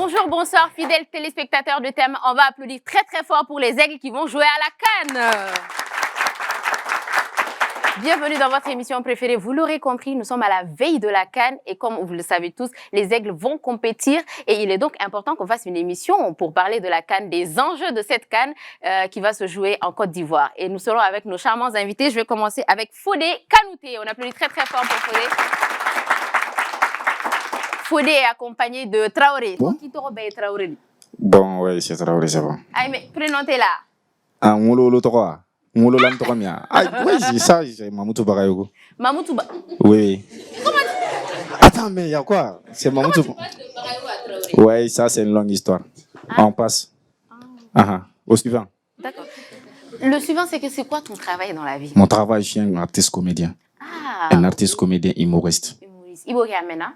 Bonjour, bonsoir, fidèles téléspectateurs de Thème. On va applaudir très très fort pour les aigles qui vont jouer à la CAN. Bienvenue dans votre émission préférée. Vous l'aurez compris, nous sommes à la veille de la CAN et comme vous le savez tous, les aigles vont compétir et il est donc important qu'on fasse une émission pour parler de la CAN, des enjeux de cette CAN qui va se jouer en Côte d'Ivoire. Et nous serons avec nos charmants invités. Je vais commencer avec Fodé Kanouté. On applaudit très très fort pour Fodé. Fodé est accompagné de Traoré. Bon, Traoré. Bon ouais, c'est Traoré, c'est bon. Ah, mais prénontez là. Ah, Ngolo Tokoa. Ngolo Lam Tokomia. Ah, oui, c'est ça, c'est Mamoutou Bagayogo. Mamoutou Ba. Oui. Attends, mais il y a quoi? C'est Mamoutou. Comment tu passes de Bagayogo à Traoré? Ouais, ça, c'est une longue histoire. Ah. On passe. Au suivant. D'accord. Le suivant, c'est que c'est quoi ton travail dans la vie? Mon travail, je suis un artiste comédien. Ah. Un artiste comédien humoriste. Ibo Kamena.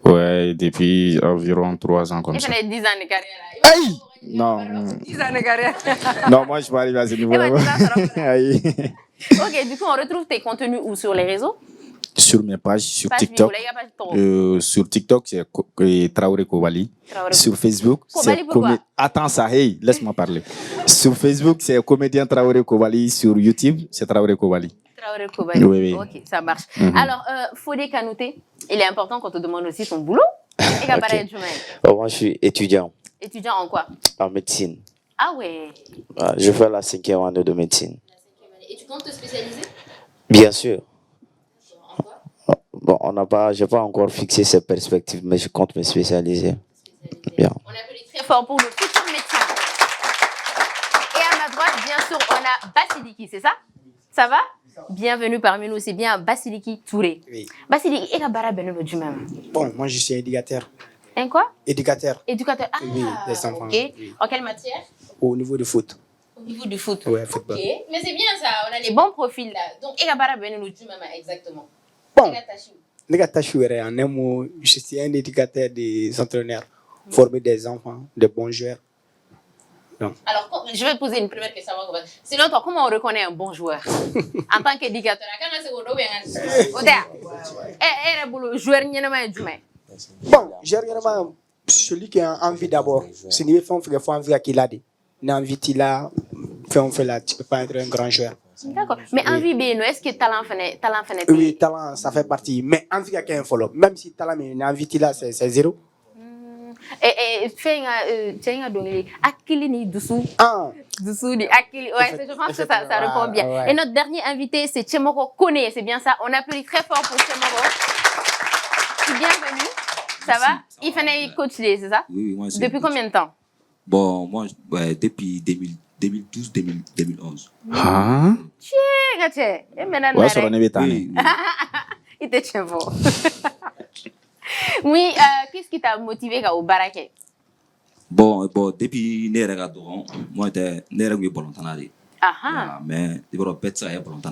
Ouais, depuis environ 3 ans comme Il ça. fait 10 ans de carrière. Aïe! Non. 10 ans de carrière. Non, moi, je vais arriver à ce niveau-là. Aïe. Ok, du coup, on retrouve tes contenus où sur les réseaux? Sur mes pages, sur Page TikTok. vidéo, là, y a pas de Sur TikTok, c'est Traoré Kobali. Traoré. Sur Facebook, Kobali, c'est pourquoi? Attends ça, hey, laisse-moi parler. Sur Facebook, c'est comédien Traoré Kobali. Sur YouTube, c'est Traoré Kobali. Traoré Kobali. Oui. Ok, ça marche. Alors, Fodé Kanouté, il est important qu'on te demande aussi ton boulot. Et Okay. Moi, je suis étudiant Étudiant en quoi? en médecine. Ah ouais. Je fais la 5e année de médecine. Et tu comptes te spécialiser? Bien sûr. Bon, j'ai pas encore fixé ces perspectives, mais je compte me spécialiser. Bien. On applaudit très fort pour le futur médecin. Et à ma droite, bien sûr, on a Basiliki, c'est ça? Ça va? Bienvenue parmi nous, c'est bien Basiliki Touré. Oui. Basiliki, et Kabara Benelo du même. Bon, moi je suis éducateur. Un quoi? Éducateur Éducateur. Ah, Oui, des enfants, ok. oui. En quelle matière? au niveau du foot. Au niveau du foot. Ouais, football. Ok. Mais c'est bien ça, on a les bons profils là. Donc, et Kabara Benelo du même, exactement. Bon, Egatashi. les gars, en un mot, je suis un éducateur des entraîneurs, former des enfants, de bons joueurs. Alors, je vais te poser une première question. Sinon, toi, comment on reconnaît un bon joueur en tant qu'éducateur? Bon, généralement, celui qui a envie d'abord, c'est qu'il faut envie qu'il a dit. N'envie qu'il a, on fait là, tu peux pas être un grand joueur. D'accord. Mais envie, est-ce que talent fait? Oui, talent, ça fait partie. Mais envie qu'il y a un follow. Même si talent, mais envie qu'il a, c'est zéro. Et tiens, donc, Akili ni Doussou. Ah, Doussou ni Akili. Ouais, je pense que ça répond bien. Ouais. Et notre dernier invité, c'est Tchemoko Kone. C'est bien ça. On applaudit très fort pour Tchemoko. Bienvenue. Ça va? Il fait coach, c'est ça? Oui, moi, Depuis combien de temps? Bon, moi, ouais, depuis 2012-2011. Ah? Tiens, et maintenant, Ouais, sur le Oui, il était Tchemoko. Oui, qu'est-ce qui t'a motivé au Baraké? bon, depuis Nérégadon, moi, j'étais Nérégadon. Ah, Mais, tu vois, Betsa est Bolontan.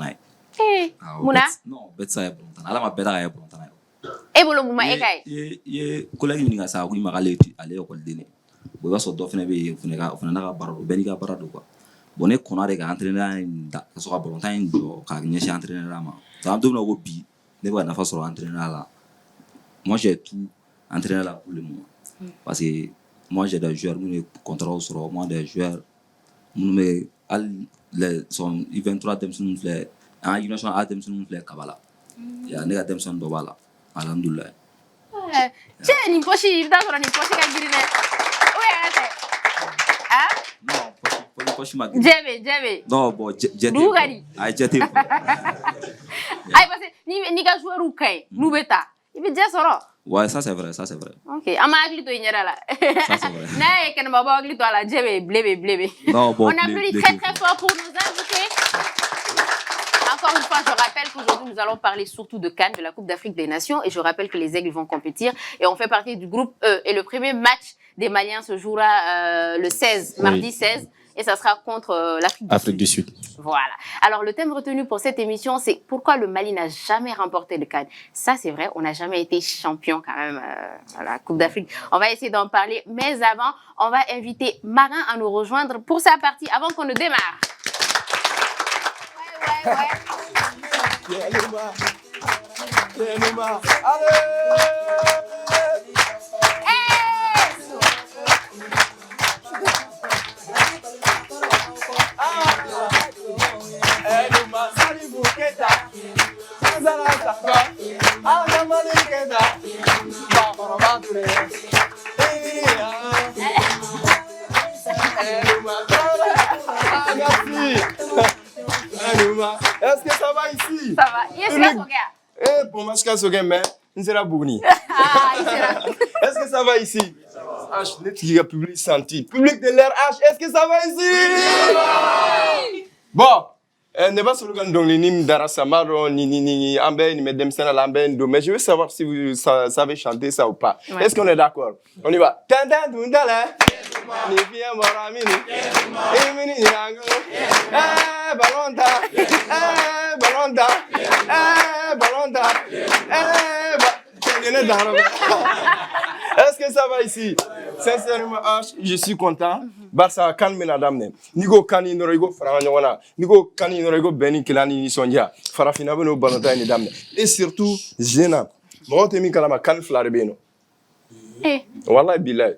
Mouna? Non, Betsa est Bolontan. Alors, ma Beta est Bolontan. Et bon, Mouma, Ekaï. Il collègue qui a oui, ma aller au Coldene. Vous voyez, sur Dauphin, vous n'avez pas Benica Barado. Bon, et qu'on a des entraîneurs qui sont à Bolontan, qui a entraîné là. Dans deux mois, il n'y a pas de entraîneur là. Moi, j'ai tout entraîné là pour le moment. Parce que moi, j'ai des joueurs qui contrôlent sur moi, des joueurs qui sont 23 Demson Fleur, en Union à Demson Fleur Kabala. Il y a des Demson Dobala. Alhamdoulilah. Tiens, il n'y a pas de grille. Non, Djebe. non, bon, j'ai Dougari. j'ai Aïe, parce que ni ka joueur ou kay, nous bêta. Il veut dire ça. ouais, ça c'est vrai. Ok, ama agli to inyara là. Ça c'est vrai. Na e ken baba agli to la djebe blébé. Non, bon, On applaudit très très fort pour nos invités. Encore une fois, je rappelle qu'aujourd'hui, nous allons parler surtout de CAN, de la Coupe d'Afrique des Nations. Et je rappelle que les Aigles vont compétir. Et on fait partie du groupe E. Et le premier match des Maliens se jouera le 16, mardi 16. Et ça sera contre l'Afrique du Sud. Voilà. Alors, le thème retenu pour cette émission, c'est pourquoi le Mali n'a jamais remporté le CAN. Ça, c'est vrai, on n'a jamais été champion quand même à la Coupe d'Afrique. On va essayer d'en parler. Mais avant, on va inviter Marin à nous rejoindre pour sa partie avant qu'on ne démarre. Ouais. Ah, merci. Anouma. Est-ce que ça va ici? Ça va. Yes, là, son gars. Eh, pour moi, je suis mais on sera bourni. Ah, il sera. Est-ce que ça va ici? Ah, je n'ai pas public senti. Public de l'RH, est-ce que ça va ici? Bon. Ne pas seulement dans les nimes d'Arasamaro, ni Ambe, ni Medem Sena Lambendo, mais je veux savoir si vous savez chanter ça ou pas. Ouais. Est-ce qu'on est d'accord? On y va. Tanda Dundala, ni Fia Moramini, Emini Yango, Balonda, Balonda, Balonda, Est-ce que ça va ici? Sincèrement, je suis content. Barça kan mena damne. Nigo kani noroigo faranyona. Nigo kani noroigo beni kilani ni sonja. Farafina beno balonta ni damne. Et surtout, Zena. Mo temi kalama kan flarbeno. Eh. Wallahi billahi.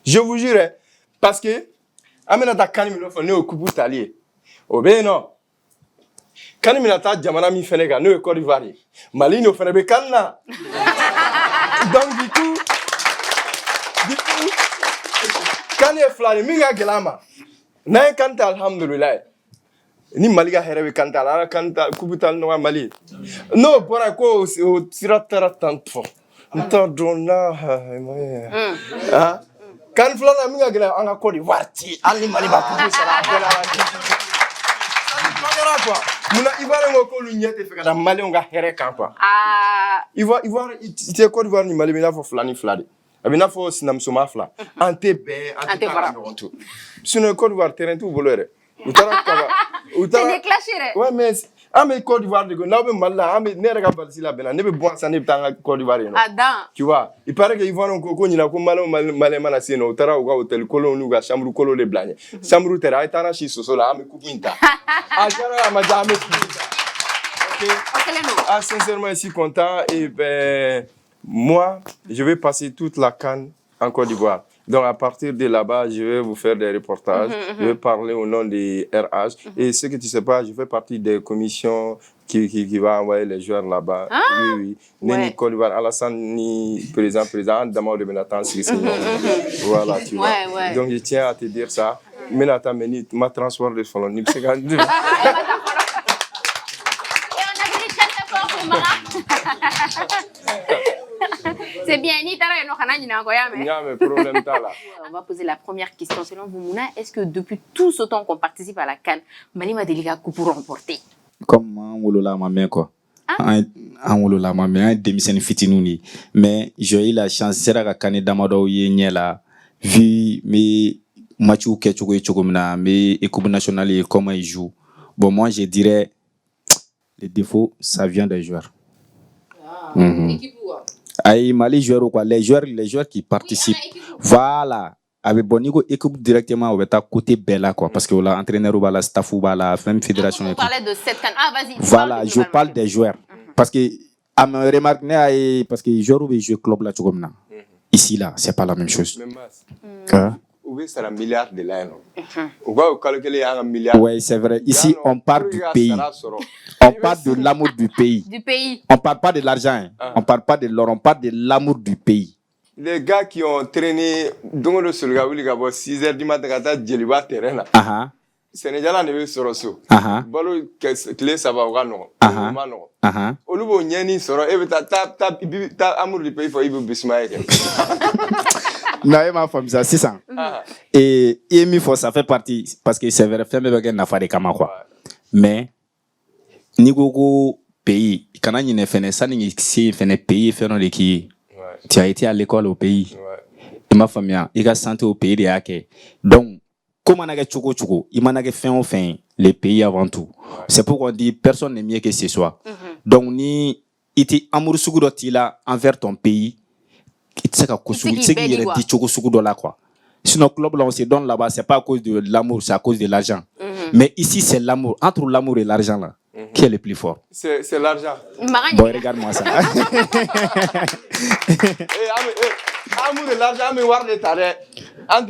Je vous jure, parce que amena ta kan mi no fo ne okubu talier. Obeno. Kan mi na ta jamana mi fenega no Côte d'Ivoire. Mali no fene be kanna. Donc du coup, quand il est flâné, minga gelama. N'a kanta alhamdulillah. Ni maliga herebe kanta la kanta kubutal no mali. No bora ko tiratara tanto. Nta donna ah. Kan flana minga gela anga ko di warti ali mali ba kubu sala gela quoi. Muna Ivoire ngoko lu nyete fe kada mali nga here kan quoi. Ah. Ivoire ite Côte d'Ivoire ni mali bina fo flani flade. Abina fo sinam soma fla. Ante be ante para ndonto. Sino Côte d'Ivoire terrain tout bolore. Utara kaba. C'est déclenché. Ouais mais ame Côte d'Ivoire de go na be malla ame ne rega balsi la bena ne be bon ça ne tanga Côte d'Ivoire no. Adam. Tu vois, il paraît que Ivoire ko nyina ko malo mana sino utara uga hotel kolon uga chambre kolo le blagne. Chambre terra etana shi sosola ame kupinta. Ajara ma jame. OK. Ah, sincèrement, je suis content. Et ben, moi, je vais passer toute la CAN en Côte d'Ivoire. Donc, à partir de là-bas, je vais vous faire des reportages. Je vais parler au nom des RH. Et ce que tu sais pas, je fais partie des commissions qui va envoyer les joueurs là-bas. Ah, oui. Neni Côte d'Ivoire, Alassane, ni président, Damao de Benatan, voilà, tu vois. Ouais. Donc, je tiens à te dire ça. Menata Menit, ma transport de Folon. C'est bien. On va poser la première question. Selon vous, Mouna, est-ce que depuis tout ce temps qu'on participe à la CAN, Mali Madeliga pour remporter? Comme un wolola ma main quoi. Un wolola ma main, un demi-scène fitinouni. Mais j'ai eu la chance, c'est la CAN d'Amado Yéniela, vu mes matchs ou quelque chose mais équipe nationale et comment ils jouent. Bon, moi, je dirais, les défauts, ça vient des joueurs. Aïe, Mali joueurs ou quoi, les joueurs qui participent. Voilà. Avec Bonigo, équipe directement, on va être côté Bella, quoi. Parce que là, entraîneur ou la staff ou la même fédération. Vous parlez de cette CAN. Ah, vas-y. Voilà, je parle des joueurs. Parce que, à me remarquer, parce que les joueurs ou les joueurs club là, tu comme là. Ici, là, c'est pas la même chose. Oui, c'est un milliard de l'année. On va calculer un milliard. Oui, c'est vrai. Ici, on parle du pays. On parle de l'amour du pays. Du pays. On parle pas de l'argent. On parle pas de l'or. On parle de l'amour du pays. Les gars qui ont traîné dans le sol, 6 heures du matin, quand tu as le terrain là. Sénégal ne veut pas se balo clé ça va au non. Au niveau nyani soro et ta amour du pays faut y bismaïque. Non, il m'a fait ça, c'est ça. Et il faut ça fait partie parce que c'est vrai fait mais n'a pas de kama quoi. Mais niveau pays, quand on y fait ça ni si fait pays fait non qui tu as été à l'école au pays. Il m'a fait bien, il a santé au pays de Ake. Donc comme on a fait choco, il a fait les pays avant tout. C'est pourquoi on dit personne n'est mieux que ce soit. Donc ni iti amour sugu là envers ton pays. C'est qu'il y a des choco sugu là quoi. Sinon club là on se donne là-bas c'est pas à cause de l'amour, c'est à cause de l'argent. Mais ici c'est l'amour, entre l'amour et l'argent là. Qui est le plus fort? C'est l'argent. Bon, regarde-moi ça. Amour et l'argent, mais voir les tarés.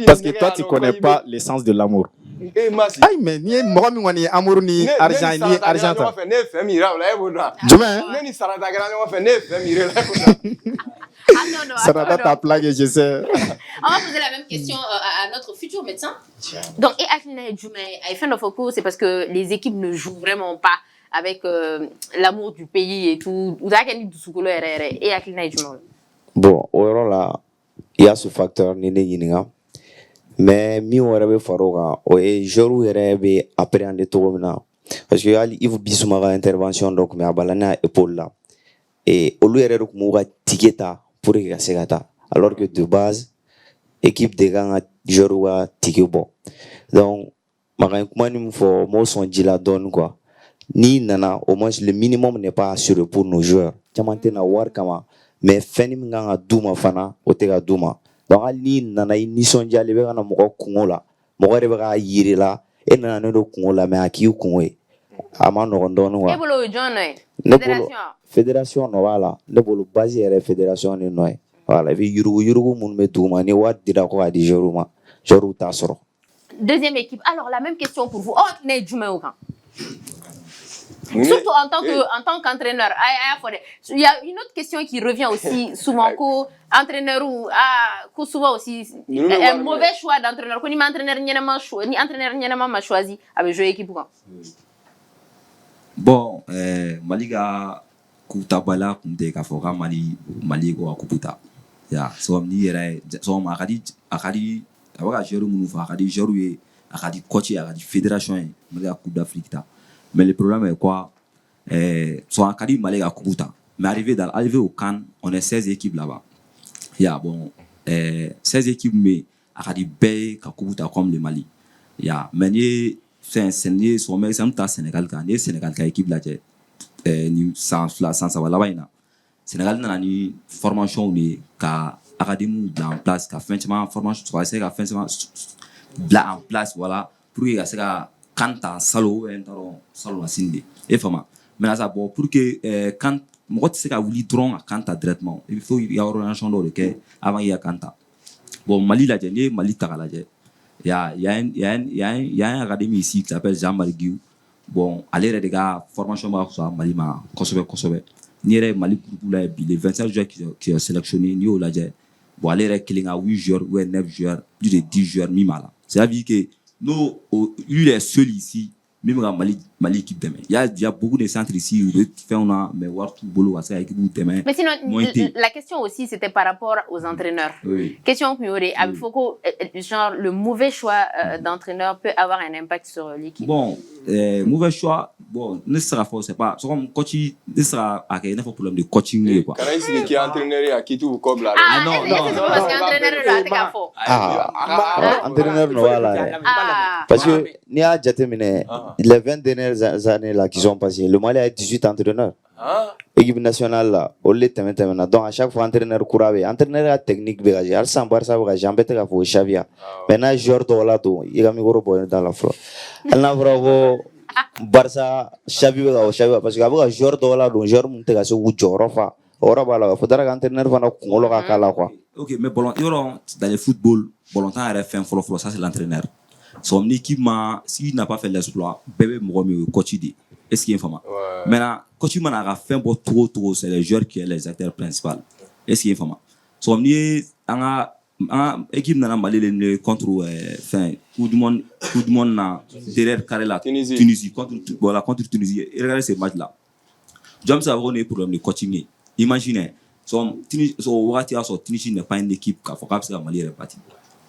Parce que toi, tu ne connais pas l'essence de l'amour. Aïe, mais ni amour, ni argent, ni argent. Attends, Sarata attends. ta plaque, je sais. On va poser la même question à notre futur médecin. Donc, et Aklina et Djoume, à fin de Foko, c'est parce que les équipes ne jouent vraiment pas avec l'amour du pays et tout. Ou d'accord, du Soukolo et Aklina et Djoume. Bon, au yɔrɔ la, il y a ce facteur ni ne ɲininka. Mais min wɛrɛ bɛ fara o kan, o ye joueurs yɛrɛ bɛ appréhender cogo min na. Parce que hali Yves Bissouma ka intervention dɔ tun bɛ a balani a épaule la. Et olu yɛrɛ de tun b'u ka ticket ta pour que ka se ka taa. Alors que de base, équipe de kan ka joueurs ka ticket bɔ. Donc, makan kuma ni min fɔ, m'o sɔn ji la dɔɔni quoi. N'i nana, au moins le minimum n'est pas assuré pour nos joueurs. Caman tɛ na wari kama. Mais fɛn min kan ka d'u ma fana, o tɛ ka d'u ma. Donc hali n'i nana i nisɔndiyalen bɛ ka na mɔgɔ kungo la, mɔgɔ yɛrɛ bɛ k'a yiri la, e nana ne don kungo la mais a k'i kungo ye. A ma nɔgɔn dɔɔni quoi. E bolo John Ne bolo fédération nɔ b'a la, ne bolo base yɛrɛ fédération ni nɔ ye. Voilà, i bɛ yurugu munnu bɛ dugu ma, ni wari dira ko k'a di joueurs ma, joueurs t'a sɔrɔ. Deuxième équipe. Alors, la même question pour vous. Oh, Aklina et Djoume au camp. Surtout en tant qu'entraîneur. Il y a une autre question qui revient aussi souvent qu'entraîneur ou souvent aussi un mauvais choix d'entraîneur. Quand ni entraîneur m'a choisi avec jouer équipe. Bon, Mali ga kuta bala kunte ka foka Mali go akuputa. Ya, so ni yɛrɛ so ma akadi awaka joueur munu fa akadi joueur ye akadi coach akadi fédération ye Mali ga Coupe d'Afrique ta. Mais le problème est quoi? So akadi Mali ga kuputa. Mais arrivé au CAN, on est 16 équipes là-bas. Ya, bon, 16 équipes mais akadi bay ka kuputa comme le Mali. Ya, mais ni c'est son exemple ta Sénégal ka ni Sénégal ka équipe là ni sans ça là-bas ina. Sénégal nana ni formation ni ka académie en place ka fin formation soit c'est ka fin bla en place voilà pour que ça ka kanta salo salo asinde et fama mais ça bon pour que quand moi tu sais ka wuli dron à kanta directement il faut il y a organisation de que avant il y a kanta bon Mali la ni Mali ta la il y a un académie ici qui s'appelle Jean-Marie Guiou. Bon aller les gars formation ba so Mali ma kosobe ni yɛrɛ Mali groupe la bi les 25 joueurs qui ont sélectionné ni au lajɛ bon ale yɛrɛ kelen ka 8 joueurs ou 9 joueurs plus de 10 joueurs mi ma la c'est à dire que nous lui est seul ici même ka Mali équipe dɛmɛ il y a beaucoup de centres ici où on a mais war tout bolo parce que équipe dɛmɛ mais sinon la question aussi c'était par rapport aux entraîneurs. Oui. Question que Mioré il faut que genre le mauvais choix d'entraîneur peut avoir un impact sur l'équipe. Bon mauvais choix bon ne sera pas c'est pas comme coach ne sera à quel problème de coaching quoi. Quand il qui entraîneur à qui tout comme là. Ah non parce qu'entraîneur là c'est qu'à faux. Entraîneur non voilà. Parce que ni a jateminɛ les 20 dernières années là qui sont passées le Mali a 18 entraîneurs. Équipe nationale là au lieu de donc à chaque fois entraîneur courabe entraîneur technique bɛ ka jouer hali san Barça bɛ ka jouer an bɛ tɛ ka fɔ Xavi maintenant joueur dɔw la to i ka micro bɔ dans la fɔlɔ hali n'a fɔra ko Barça Xavi bɛ ka fɔ Xavi parce que a bɛ ka joueur dɔw la don joueur mun tɛ ka se k'u jɔyɔrɔ fa o yɔrɔ b'a la faut que entraîneur fana kunkolo ka k'a la quoi. Ok mais bon dans le football bolontan yɛrɛ fɛn fɔlɔ ça c'est l'entraîneur. Son équipe s'il n'a pas fait l'exploit bébé mɔgɔ min o coach de est-ce qu'il est fama maintenant coach man a fait bon trop c'est les joueurs qui est les acteurs principaux est-ce qu'il est fama son ni an équipe nana Mali le contre fin coup du monde na derrière carré la Tunisie contre Tunisie et regardez ce match là James a eu problème de coaching imaginez son Tunisie Tunisie n'est pas une équipe qui faut que Mali est parti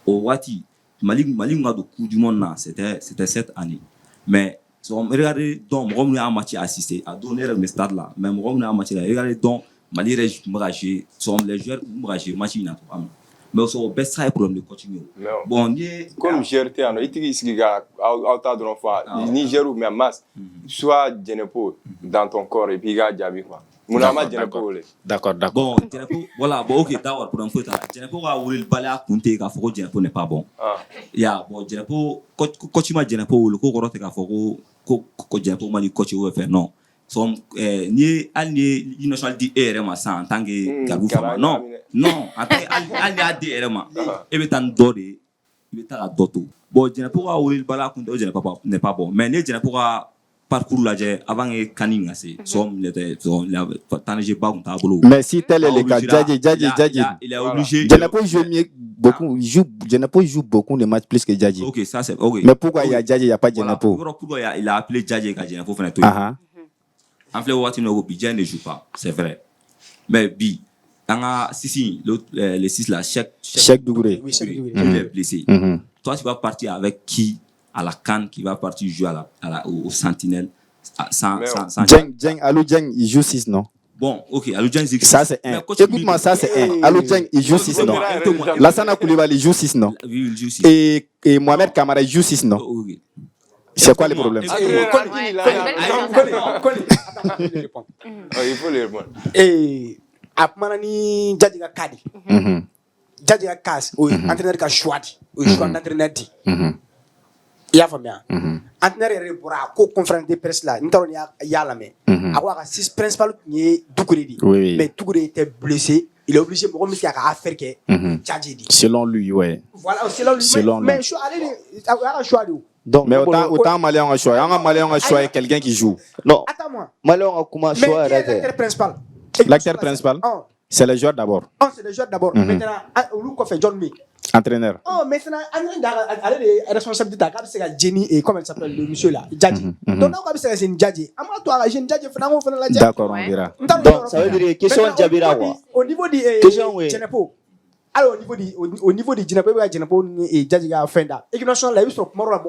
au Wati Mali a de coup du monde là c'était cette année mais regardez donc on a un match assisté à donner le stade là même on a un match là regardez donc Mali régime sont les joueurs régime match ina mais au best side problème de coaching bon comme GRT ano itigi sigiga auta dron fa ni geru mais masse soit Djenepo dans ton corps et puis ga jabi quoi munama Djenepo le d'accord bon Djenepo voilà bon OK d'accord pour un peu Djenepo va ouvrir le balai à compter ka foko Djenepo n'est pas bon ya bon Djenepo coach ma Djenepo le ko korote ka foko ko Djenepo mani coach ou faire non son ni alni national di ma en tant que garou fama non en tant alni adi ma e be tan dore e be ta doto bon Djenepo va ouvrir le balai à compter Djenepo n'est pas bon mais ne Djenepo parcours là, avant que Canning il était Tanégé pas un tableau. Mais si tel est le cas, Djadji. Il est obligé. Djenepo joue beaucoup, Djenepo joue beaucoup de matchs plus que Djadji. Ok, ça c'est ok. Mais pourquoi il y a Djadji, il n'y a pas Djenepo? Pourquoi il a appelé Djadji quand Djenepo fait un truc? En fait, Djadji ne joue pas, c'est vrai. Mais Bi, si, les 6 là, Cheikh Dougouré, il est blessé. Toi, tu vas partir avec qui à la CAN, qui va partir jouer au Sentinelle sans Alou Dieng, il joue 6, non? Bon, ok, Alou Dieng, ça c'est 1. Écoute-moi, ça c'est 1. Alou Dieng, il joue 6, non? Lassana Koulibaly, il joue 6, non? Oui, il joue 6. Et Mohamed Kamara, il joue 6, non? C'est quoi le problème? Il faut les répondre. Et après, ni Djadji ga kadi. Djadji ga kas, entraîneur ka choix d'entraîneur dit. Il y a famille. Entraîneur est pour la conférence de presse là. Nous avons y'a mais avoir 6 principal ni Dougouré. Mais Dougouré était blessé. Il est obligé de remettre à faire que Djadji dit. Selon lui, ouais. Voilà, selon lui. Mais je allez choix de. Donc, mais autant Malien a choisi. Un Malien a choisi quelqu'un qui joue. Non. Attends-moi. Malien a comment choisi l'acteur principal. L'acteur principal, c'est le joueur d'abord. C'est le joueur d'abord. Maintenant, on fait John May. Entraîneur. Maintenant, allez les responsabilités. C'est Jenny et comment il s'appelle le monsieur là, Djadji. Donc, on va se faire Djadji. À moi, toi, la jeune Djadji, finalement, on fait la Djadji. D'accord, on verra. Donc, ça veut dire question Djabira quoi. Au niveau du Djenepo. Alors, au niveau du Djenepo et Djadji a fait ça. Et que nous sommes là, nous sommes morts,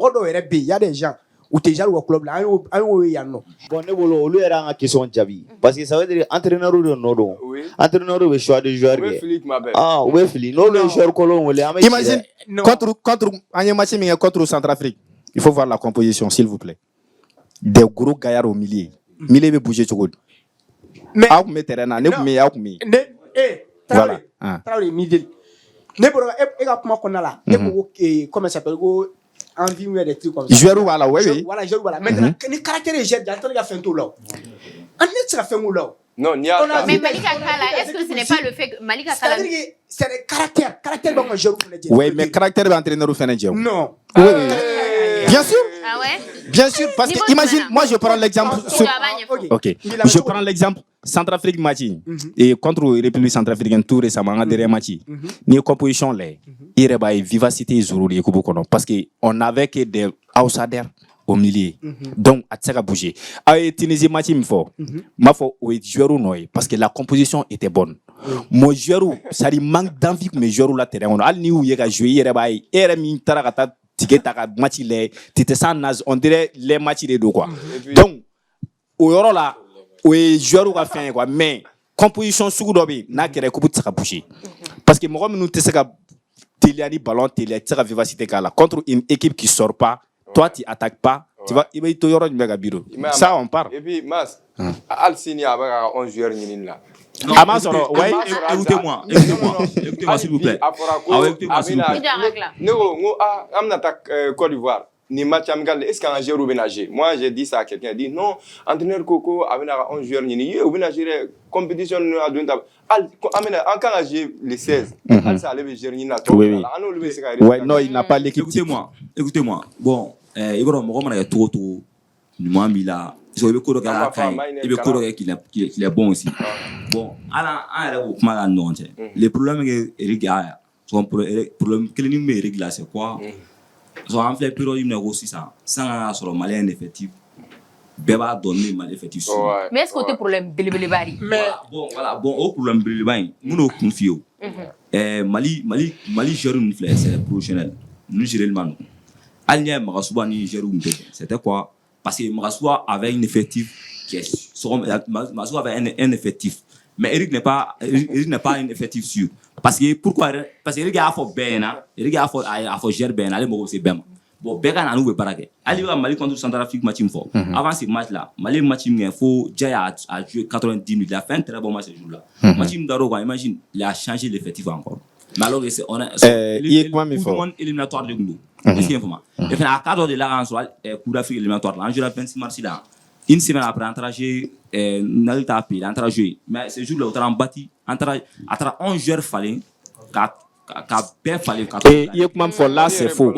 il y a des gens. Ou déjà au club là, il y a non. Bon, ne volo lui era une question Djabi parce que ça veut dire entraîneur ou non donc. Entraîneur ou choix de joueur. Ah, oui Philippe, non le joueur colon ou les imagine contre un match contre Centrafrique. Il faut voir la composition s'il vous plaît. Des gros gaillards au milieu. Milieu veut bouger tout. Mais à vous mettre terrain, ne vous mettez à vous mettre. Voilà. Traoré middle. Ne pour comment qu'on a là. Ne comment ça s'appelle envie ou des trucs comme ça. Joueur voilà, oui. Voilà, joueur voilà. Maintenant, les caractères des jeunes, j'entends les faire tout là. On est sur la fin ou là. Non, il y a. Mais Malika Kala, est-ce que ce n'est pas le fait que Malika Kala. C'est-à-dire que c'est le caractère donc joueur pour les dire. Oui, mais caractère d'entraîneur ou Fénédier. Non. Bien sûr. Ah ouais? Bien sûr, parce que imagine, moi je prends l'exemple. Ok. Je prends l'exemple Centrafrique match et contre République centrafricaine tout récemment en dernier match. Ni composition là, il y a une vivacité zorouli parce que on avait que des outsiders au milieu. Donc à ça bouger. À Tunisie match il faut. Ma faut oui joueur ou non parce que la composition était bonne. Mon joueur ça lui manque d'envie que mes joueurs là terrain on a ni où il y a jouer il y a era mi tarakata ticket taka match les t'étais sans naz on dirait les matchs les deux quoi. Donc au yoro là oui joueur va faire quoi mais composition sous dobi n'a qu'à couper ça bouger parce que moi nous te sera télé ballon télé tira vivacité là contre une équipe qui sort pas toi tu attaques pas tu vas il va te yoro mega bureau ça on parle et puis Mas al sini avec 11 joueurs ni là. Ouais, écoutez-moi s'il vous plaît. Écoutez-moi s'il vous plaît. Côte d'Ivoire. Ni match amical, est-ce qu'un joueur ou bénager? Moi, j'ai dit ça à quelqu'un, dit non, entraîneur Coco, avec un joueur, il ou bénager, compétition, à deux tables. Encore un joueur, les 16, ça allait gérer une attaque. Oui, non, il n'a pas l'équipe. Écoutez-moi. Bon, il va me tout, moi, Mila. Il veut qu'il est bon aussi. Bon, le problème est le problème c'est quoi? En fait, il aussi ça. Sans sur le malien effectif, Beba donné mal effectif. Mais est-ce que tu as problème de bon, au problème de nous confions. Mali gère une flèche, c'est professionnel. Nous gérons le man. Alien Marasouba ni gère une c'était quoi? Parce que Marasouba avait un effectif qui est Marasouba avait un effectif. Mais Eric n'est pas un effectif sûr. Parce que pourquoi? Parce que Eric a fait bien, Eric a fait gérer bien, allez moi c'est bien. Bon, Beka n'a nous pas gagner. Allez Mali contre Centrafrique match il faut. Avant ce match là, Mali match il faut Jaya a joué 90 minutes, il a fait un très bon match ce jour là. Match il d'Aro, imagine, il a changé l'effectif encore. Mais alors c'est on a le éliminatoire de nous. Est-ce qu'il y a information? Et puis à 4 heures de là en soir, Coupe d'Afrique éliminatoire là, en jour 26 mars là. Une semaine après, entragé, n'a pas pu, entragé. Mais ce jour-là, on a bâti, entre 11 joueurs fallait, Et Yekman for là, c'est faux.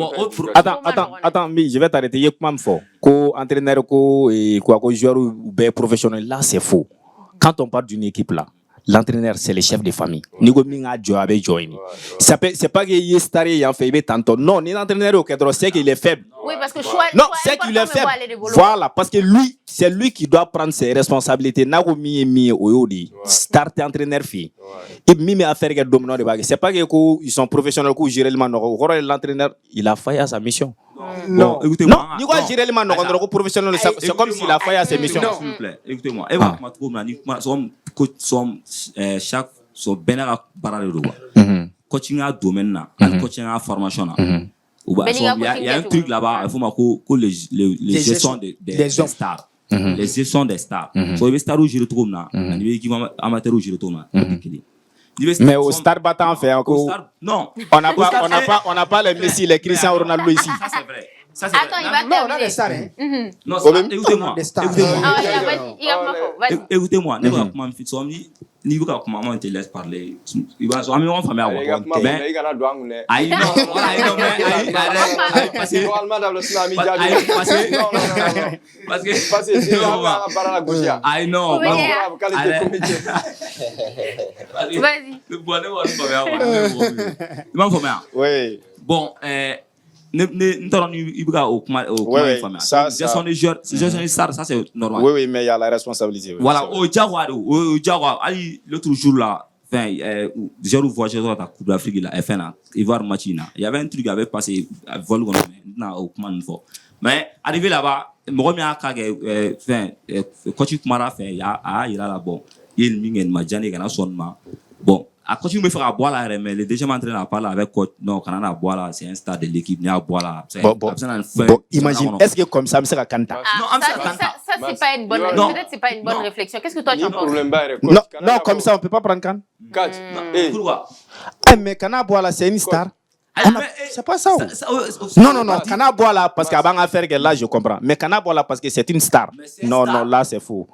Attends, mais je vais t'arrêter. Yekman for. Ko entraîneur, ko joueur ou professionnel, là, c'est faux. Quand on parle d'une équipe là, l'entraîneur, c'est le chef de famille. Nigo minga joabe joini. C'est pas que il est staré, il en fait, il est tantôt. Non, ni l'entraîneur au cadre, c'est qu'il est faible. Oui, parce que non, c'est qu'il est faible. Voilà, parce que lui, c'est lui qui doit prendre ses responsabilités. Nago mi oyodi. Start entraîneur fi. Et mi affaire que dominant de bague. C'est pas que ils sont professionnels ou gérer le mano. L'entraîneur, il a failli à sa mission. Non, écoutez-moi. Non, ni gérer le mano contre professionnel, c'est comme s'il a failli à sa mission. S'il vous plaît, écoutez-moi. Et chaque son bénéra barale de quoi. Coaching à domaine là, coaching à formation là. Il y a un truc là-bas, il faut que les gestions des stars. Les gestions des stars. So il y a stars où je retrouve là, il y a qui amateur où je retrouve là. Mais au stade battant fait encore. Non. On n'a pas les Messi, les Cristiano Ronaldo ici. Ça c'est vrai. Ça, c'est attends, vrai. il va terminer. Non, on a des stars. Non, écoutez-moi. Écoutez-moi. Ni vous comment te laisse parler. Il va so ami on famille à mais il gana doang ne aïe non parce que normalement dans le tsunami parce que c'est là para la gauche aïe non vas-y. le bonnet on famille oui bon ne t'en il va au comment famille ça gestion des joueurs gestion des stars ça c'est normal oui mais il y a la responsabilité voilà au Jaguar ali l'autre jour là enfin j'ai revoyé dans la Coupe d'Afrique là FN il va match il y avait un truc qui avait passé vol na au comment une fois mais arrivé là-bas moi mi aka enfin coach Kumara fait il a là bon il mingen majani kana sonma bon à continuer me faire à boire là mais le deuxième entraîneur a parlé avec coach non quand on a boire là c'est un stade de l'équipe ni à boire là bon imagine est-ce que comme ça me sera Kanta ça c'est pas une bonne peut-être c'est pas une bonne réflexion qu'est-ce que toi tu en penses non comme ça on peut pas prendre Kan pourquoi mais Kana boire là c'est une star c'est pas ça. Non, Kana boit là parce qu'avant à faire que là je comprends. Mais Kana boit là parce que c'est une star. Non, là c'est faux.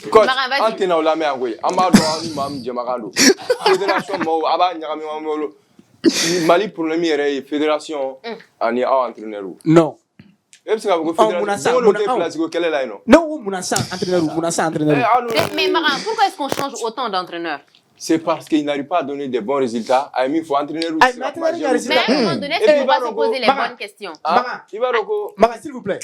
Coach, antena o la me angwe. Amado ani mam jemakando. Fédération mo aba nyakami mamolo. Mali problème yere fédération ani a entraîneur. Non. Est ce que vous fédération on le place ko quel est là non? Non, Mounassa entraîneur. Mais Maran, pourquoi est-ce qu'on change autant d'entraîneurs? C'est parce qu'il n'arrive pas à donner des bons résultats. Il faut entraîner aussi. Mais à un moment donné, est-ce qu'on va se poser les bonnes questions? Maran, s'il vous plaît.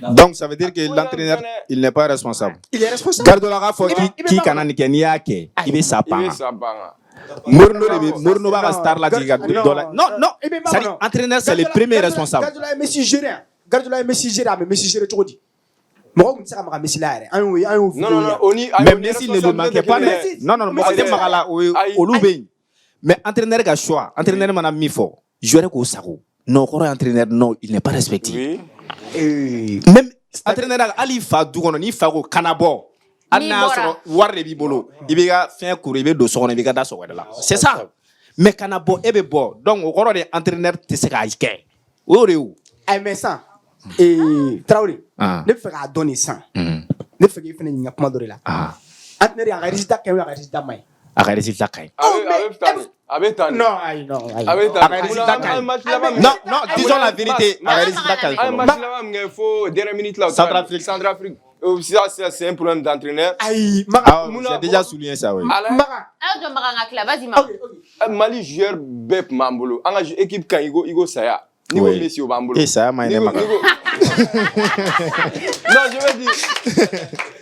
Donc ça veut dire que l'entraîneur, il n'est pas responsable. Il est responsable. Garde la fois qui canane qui n'y a que il est sapant. Mourno va star là non. Entraîneur c'est le premier responsable. Garde la Messi Gérard, mais Messi Gérard trop dit. Non, même Messi ne le manquait pas. Non, mais entraîneur a choix. Entraîneur m'a mis fort. Joueur au Saro. Non, entraîneur, non, il n'est pas respecté. Même entraîneur Ali Fadou, ni Fago Kanabo. Anna Warre Bibolo. Il va faire courir de son éviga là. C'est ça. Mais Kanabo est bon. Donc, au cours des entraîneurs, tu sais qu'à Ike. Où mais ça. Et Traoré, ne fait qu'à donner ça. Ne fait qu'il fait une commande là. Entraîneur a résultat quand même a résultat mai. A résultat quand. Non, disons la vérité. A résultat quand. Un match là, il faut dernière minute là. Centrafrique. Ça c'est un problème d'entraîneur. J'ai déjà souligné ça oui. Mali joueur bep mambolo. En équipe quand Igo Saya. Niveau Messi au bambolo. Et ça m'a aimé. Non, je veux dire.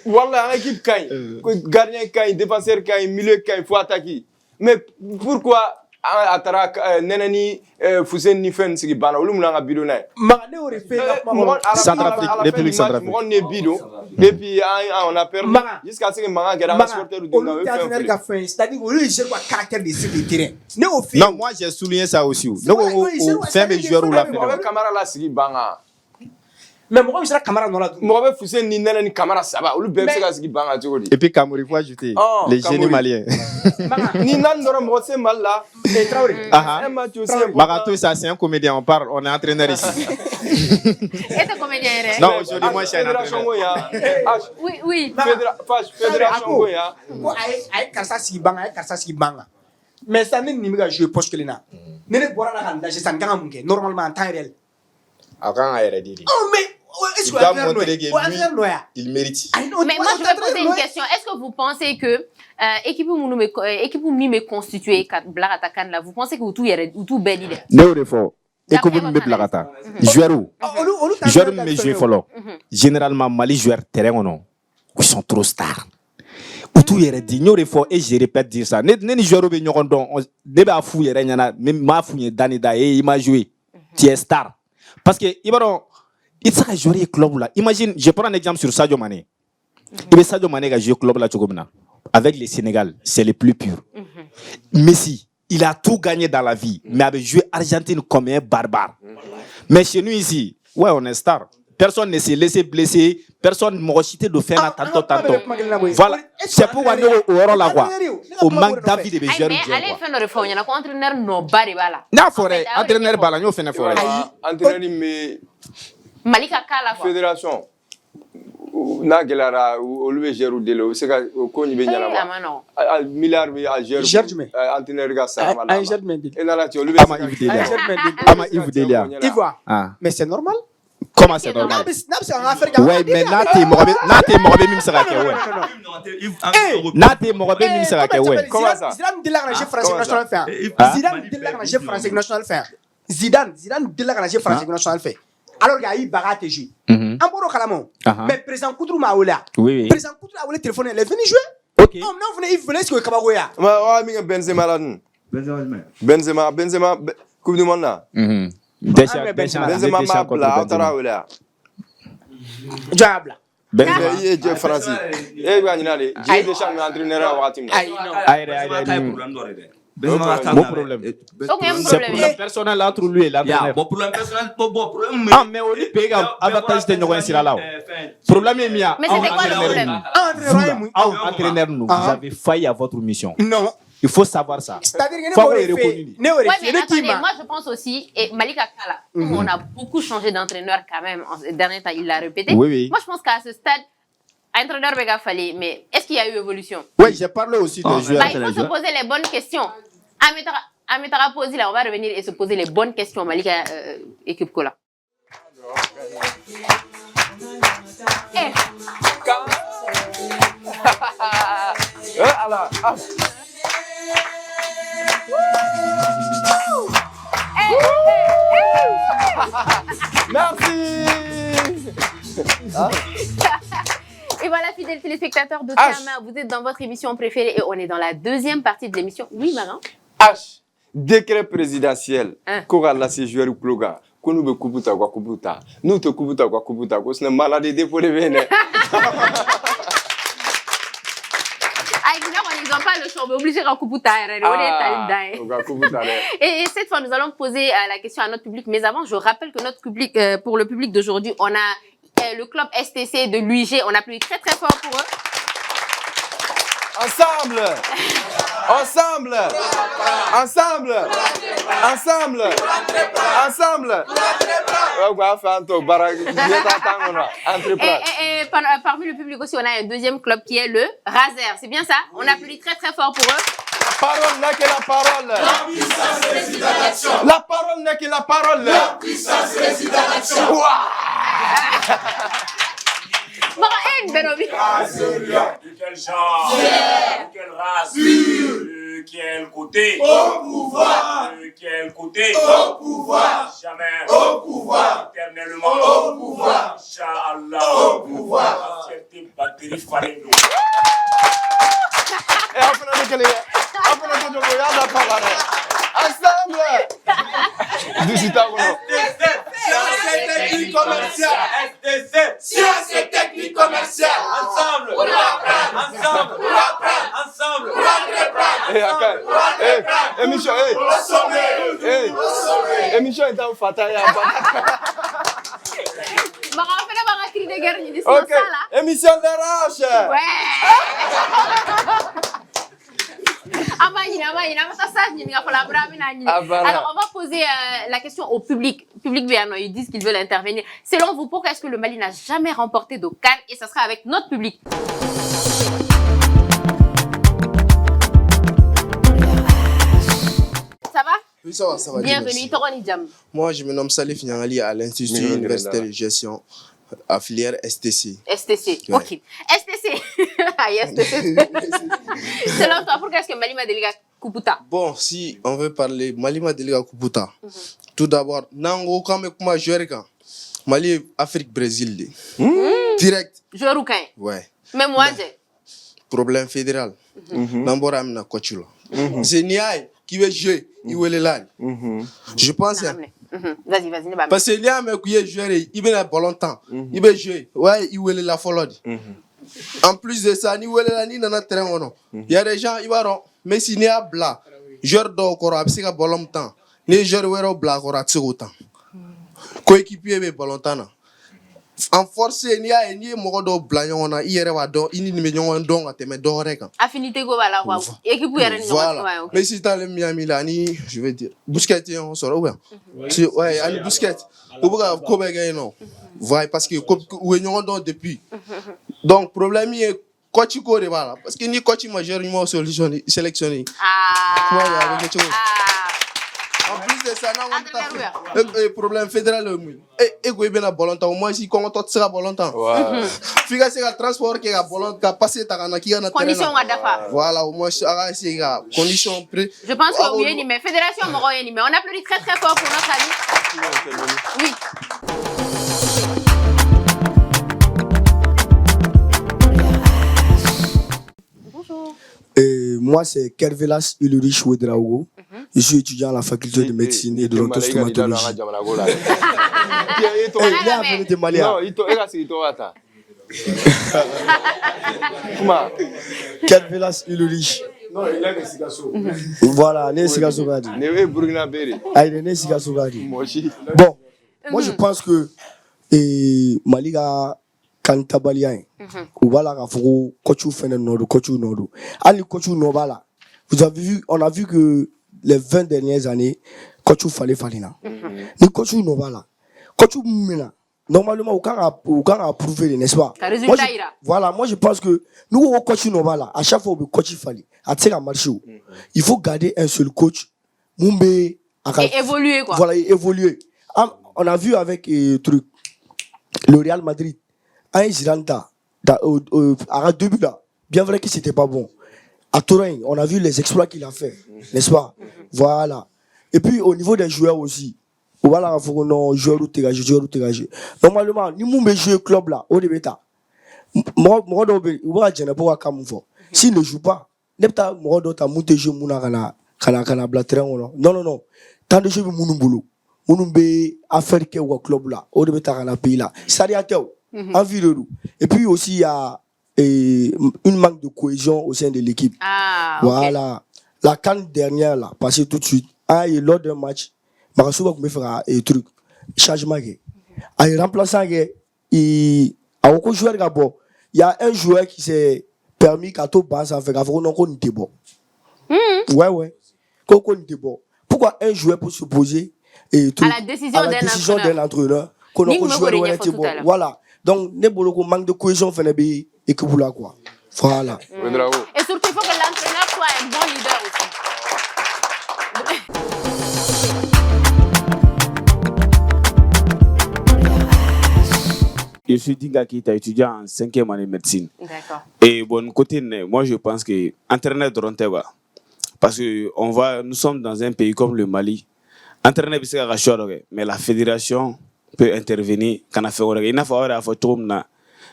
Voilà, en équipe quand gardien quand défenseur quand milieu quand il faut attaquer. Mais pourquoi atara nenani Foussène ni fen sigi bana olu munanga bidona magane ore fait Centrafrique République Centrafrique on est bido depuis on a perdu jusqu'à ce que manga gara supporter du Nord c'est-à-dire olu j'ai quoi caractère de sur le terrain non moi j'ai souligné ça aussi non fait mes joueurs ou la Camara la sigi banga Mais moi, je suis camarade dans la douche. Mɔgɔ bɛ fuse ni nɛnɛ ni kamara saba olu bɛɛ bɛ se ka sigi ban kan cogo di. Et puis Cameroun, il faut ajouter Oh, les Cameroun. génies maliens. Ni naani dɔrɔn mɔgɔ se Mali la. Et Traoré. Un match aussi important. Marato, ça c'est un comédien, on parle, on est entraîneur ici. Et t'es comédien, hein? Non, aujourd'hui, moi je suis un Fédération entraîneur. ko yan. H. Oui. Fédération ko yan. Ko aye karisa sigi banga. Mais ça ne ni me ka jouer poste kelen na. Ne ne bɔra la ka n lajɛ sisan n kan ka mun kɛ normalement en temps réel. A kan ka yɛrɛ di de. Oh mais est-ce que Il doit entraîneur montrer n'o ye? que O entraîneur n'o ye a? il mérite. Ayi, non, Mais moi, je vais poser une question. Est-ce que vous pensez que équipe min bɛ constitué ka bila ka taa CAN la, vous pensez que u t'u bɛɛ di dɛ? Ne y'o de fɔ. D'après Équipe min bɛ votre bila ka taa. analyse. Joueur min bɛ jouer fɔlɔ. Généralement Mali joueur terrain kɔnɔ, ils sont trop stars. U t'u yɛrɛ di. N y'o de fɔ et je répète dire ça. Ne ni joueur bɛ ɲɔgɔn dɔn, ne b'a f'u yɛrɛ ɲɛna, ne m'a f'u ye Dani da, i ma joué. Tu es star. Parce que i b'a dɔn, i tɛ se ka jouer club la. Imagine, je prends un exemple sur Sadio Mané. I bɛ Sadio Mané ka jouer club la cogo min na. Avec le Sénégal, c'est le plus pur. Messi, il a tout gagné dans la vie, mais avait joué Argentine comme un barbare. Mais chez nous ici, ouais, on est star. Personne ne s'est laissé blesser, personne ne m'a cité de faire tantôt. Voilà, c'est pourquoi nous, au rôle là, quoi. Au manque d'avis de joueurs. Mais allez faire nos réformes, il y en a quoi entraîneur non bas de bala. N'a forêt, entraîneur bala, nous faisons forêt. Entraîneur mais Malika Kala quoi. fédération. N'a gɛlɛyara olu bɛ gérer de la o bɛ se ka o ko nin bɛ ɲɛnabɔ. Ah non. Milliard bɛ a gérer. Gère jumɛn? Entraîneur ka sara ma. Ayi gère jumɛn di? E nana ten olu bɛ se Ama Yves Delia. Ama Yves Delia. Ivoire. Ah. Mais c'est normal. Comment c'est normal? N'a bɛ se ka n ka affaire kɛ. Ouais, mais n'a tɛ mɔgɔ bɛ min bɛ se ka kɛ, ouais. N'a tɛ mɔgɔ bɛ min bɛ se ka kɛ, ouais. Comment ça? Zidane delila ka na jouer France national fɛ yan. Ah. Zidane delila ka na jouer France national fɛ yan. Zidane delila ka na jouer France national fɛ. Alors que Ayi Baga tɛ jouer. An bɔr'o kalama o. Mais président Koutourou m'a wele a. Oui. Président Koutourou a wele téléphone, il est venu jouer. Ok. Oh, non, venez, il venait, est-ce que kabako ya? Wa min kɛ Benzema la dun. Benzema coupe du monde la. Deschamps. Benzema m'a bila aw taara wele a. Jɔn y'a bila. I ye jɛ France. E b'a ɲininka de. Didier Deschamps bɛ entraîneur la wagati min na. Ayi, non. Mon problème. Donc il y a un C'est problème. problème personnel entre lui et l'entraîneur. Bon problème personnel, bon problème. Ah, mais on lui paye avantage de ɲɔgɔn sira la o. Problème est mien. Mais c'était quoi le problème? Entraîneur, vous avez failli à votre mission. Non. Il faut savoir ça. C'est-à-dire que Faut ne avoir m'aurait reconnu. fait. Ne m'aurait Ouais, fait. mais Ne qui attendez, m'a. moi je pense aussi, et Malika Kala, on a beaucoup changé d'entraîneur quand même, en dernier temps, il l'a répété. Oui. Moi je pense qu'à ce stade, entraîneur Bega fallait, mais est-ce qu'il y a eu évolution? Oui, j'ai parlé aussi des joueurs. Bah, il faut se poser les bonnes questions. Ametara poser là, on va revenir et se poser les bonnes questions, Malika équipe Kola. Alors. Merci. Et voilà, fidèles téléspectateurs de Tama, vous êtes dans votre émission préférée et on est dans la deuxième partie de l'émission. Oui, Marin? H. Décret présidentiel. Ko ka lase joueur kulo kan. Ko n'u bɛ kubu ta u ka kubu ta. N'u tɛ kubu ta u ka kubu ta. Ko sinon malade dépôt de bɛ yen dɛ. Ils n'ont pas le choix, on est obligé de couper. Et cette fois, nous allons poser la question à notre public. Mais avant, je rappelle que notre public, pour le public d'aujourd'hui, on a le club STC de l'UIG. On applaudit très très fort pour eux. Ensemble. Et parmi le public aussi, on a un deuxième club qui est le Razer. C'est bien ça? On applaudit très très fort pour eux. La parole n'est que la parole. La puissance réside dans l'action. La parole n'est que la parole. La puissance réside dans l'action. De quel genre? De quelle race? De quel côté? Au pouvoir. De quel côté? Au pouvoir. Jamais. Au pouvoir. Éternellement. Au pouvoir. Inch'Allah. Au pouvoir. Fierté, batterie, fallait nous. Et après, ensemble. Science et technique commerciale. Ensemble. Pour apprendre. Ensemble. Pour apprendre. Ensemble. Pour entreprendre. Émission, Au sommet. émission est en fataya. un cri de guerre. Ok, émission d'RH. Ouais. Alors, on va poser la question au public. Public béarnois, ils disent qu'ils veulent intervenir. Selon vous, pourquoi est-ce que le Mali n'a jamais remporté de CAN? Et ça sera avec notre public. Ça va? Oui, ça va, ça va. Bienvenue, Toroni Djam. Moi, je me nomme Salif Nyangali à l'Institut universitaire de gestion à filière STC. STC, Ouais. ok. STC. Aïe, STC. Selon toi, pourquoi est-ce que Mali m'a délégué Kuputa? Bon, si on veut parler Malima Delega Kuputa, tout d'abord, Nango Kame Kuma Jwerika, Mali, Afrique, Brésil. Direct. Je rouquin. Ouais. Mais moi, j'ai. Problème fédéral. Nambora Amina Kochula. C'est Niaï qui veut jouer, il veut le là. Je pense. Vas-y, vas-y, ne Parce que Niaï me couille jouer, il veut la ballon temps. Il veut jouer. Ouais, il veut la followed. En plus de ça, ni veut la ni dans notre terrain ou non. Il y a des gens, ils vont. Mais si Niaï bla, joueur d'or, il y a ballon temps. Ni joueur bla, il y a autant. Coéquipier, mais ballon temps. En force, ni a ni mo do blanyon na iere wa do ini ni menyon don ateme do reka. Affinité go bala quoi. Équipe yere ni Voilà. Mais si dans le Miami là ni je vais dire Busquets on sort ouais. Si ouais, ani Busquets. Ou ba ko be gay non. Voilà parce que ou nyon don depuis. Donc problème est coach ko de bala parce que ni coach majeur ni mo solution sélectionner. Ah. Ouais, en plus de ça, le problème fédéral et go bien à bolontan moi ici comment toi sera bolontan. Figa c'est le transport qui a bolontan passer ta kana qui a na condition adafa. Voilà au moins ça c'est condition je pense que oui mais fédération moro ni mais on applaudit très très fort pour notre ami. Oui. Bonjour. Moi, c'est Kervelas Ulrich Ouedraogo. Je suis étudiant à la faculté de médecine et de l'autostomatologie. Il a appelé de Malia. Non, il t'a Kervelas Ulrich. Non, il a des cigasso. Voilà, les cigasso gadi. Ne Burkina Beri. Ah, il est né cigasso gadi. Moi aussi. Bon, moi je pense que Maliga Kantabalien. Ou voilà, Kochou Fenen Nodo, Kochou Nodo. Ali Kochou Nobala. Vous avez vu, on a vu que les 20 dernières années, Kochou Falina. Ni Kochou Nobala. Kochou Mena. Normalement, on peut approuver, n'est-ce pas? Voilà, moi je pense que nous, au coach Nobala, à chaque fois, on coach Fali, à tirer à marcher. Il faut garder un seul coach. Mumbe. Et évoluer, quoi. Voilà, évoluer. On a vu avec le Real Madrid, un Giranta, à 2 buts là, bien vrai que c'était pas bon. À Turin, on a vu les exploits qu'il a fait, n'est-ce pas? Voilà. Et puis au niveau des joueurs aussi, voilà, il faut qu'on joueur ou dégagé. Normalement, ni mon joueur club là, au début, moi, s'il ne joue pas, nepta moi d'autres monter jouer mon kana blatter non. Tant de joueurs mon boulot, mon affaire que au club là, au début kana pays là, ça envie de nous. Et puis aussi il y a une manque de cohésion au sein de l'équipe. Voilà. La CAN dernière là, passée tout de suite. Lors d'un match, Marasouba me fera un truc changement. En remplaçant il y a un joueur qui s'est permis qu'à tout bas en fait avoir non qu'on était bon. Ouais. Qu'on était bon. Pourquoi un joueur peut s'opposer à la décision d'un entraîneur qu'on a joué était bon. Voilà. Donc ne manque de cohésion fait et que vous là quoi. Voilà. Et surtout il faut que l'entraîneur soit un bon leader aussi. Je suis Dinga Kita, étudiant en 5e année de médecine. D'accord. Et bon côté, moi je pense que entraîneur de Ronteba, parce que nous sommes dans un pays comme le Mali. Entraîneur mais la fédération peut intervenir quand on fait. Il faut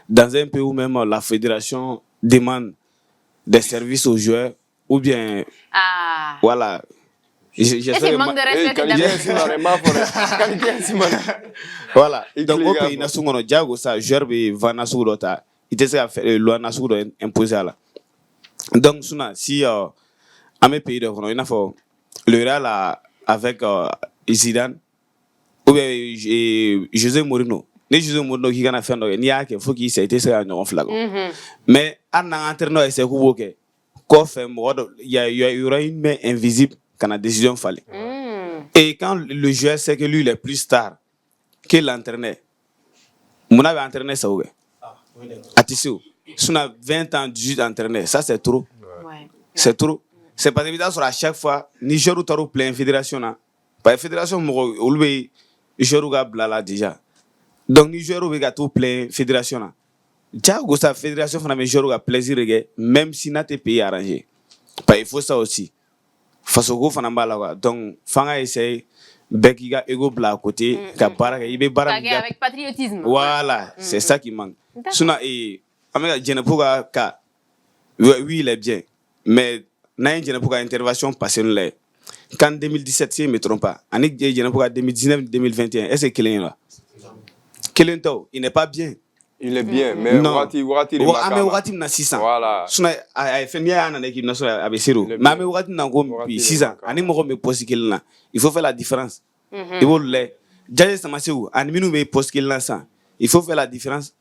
dans un pays où même la fédération demande des services aux joueurs ou bien voilà. C'est manque de respect. Voilà. Donc au pays national diago ça joueur be vana sugota. Il était à faire loi national imposé là. Donc si à mes pays de il faut le Real avec Zidane ou bien José Mourinho ni Jose Mourinho k'i kana fɛn dɔ kɛ n'i y'a kɛ faut qu'il essaie i tɛ se ka ɲɔgɔn fila kɔ mais hali n'an entraîneur essaie k'u b'o kɛ kɔfɛ mɔgɔ dɔ il y aura une main invisible kana décision falen et quand le joueur sait que lui il est plus star que l'entraîneur mun bɛ entraîneur sago kɛ a tɛ se o sinon 20 ans 18 entraîneur ça c'est trop c'est trop c'est parce que i bɛ taa sɔrɔ à chaque fois ni joueur taara plein fédération na parce que fédération mɔgɔ olu bɛ joueur ka bila la déjà donc ni joueur bɛ ka t'u plein fédération na jagosa fédération fana bɛ joueur ka plaisir de kɛ même si n'a tɛ pays arrangé parce qu'il faut ça aussi fasoko fana b'a la quoi donc f'an ka essayer bɛɛ k'i ka ego bila à côté ka baara kɛ i bɛ baara min kɛ avec patriotisme. voilà c'est ça qui manque sinon an bɛ ka Jɛnɛpu ka cas oui il est bien mais n'an ye Jɛnɛpu ka intervention passé nu lajɛ CAN 2017 si je ne me trompe pas ani Jɛnɛpu ka 2019 2021 est-ce que kelen ye wa kelen tɛ o il n'est pas bien. Il est bien, mais wagati de makama. An bɛ wagati min na sisan. Voilà. Sinon a ye fɛn n'i y'a nana équipe nationale a bɛ se o. Mais an bɛ wagati min na ko bi sisan ani mɔgɔ min bɛ poste kelen na il faut faire la différence. I b'olu lajɛ Jaje Samaseku ani minnu bɛ poste kelen na sisan il faut faire la différence.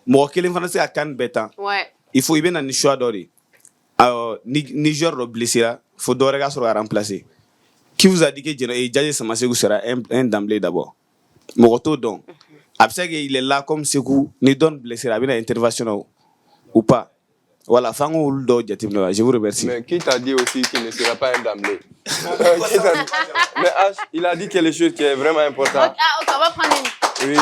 Mɔgɔ kelen fana se ka CAN bɛɛ tan. Il faut i bɛ na ni choix dɔ de ye. Ni joueur dɔ blessé la faut dɔ wɛrɛ ka sɔrɔ ka remplacer. Qui vous a dit que Jaje Samaseku sera un d'emblée d'abord? Mɔgɔ t'o dɔn. Après qu'il est là comme Sekou, ni donne blessé, il y a une intervention ou pas. Voilà, je vous remercie. Mais qui t'a dit aussi qu'il ne sera pas un d'emblée? Mais H, il a dit quelque chose qui est vraiment important. Ah, ok, on va prendre une. Oui,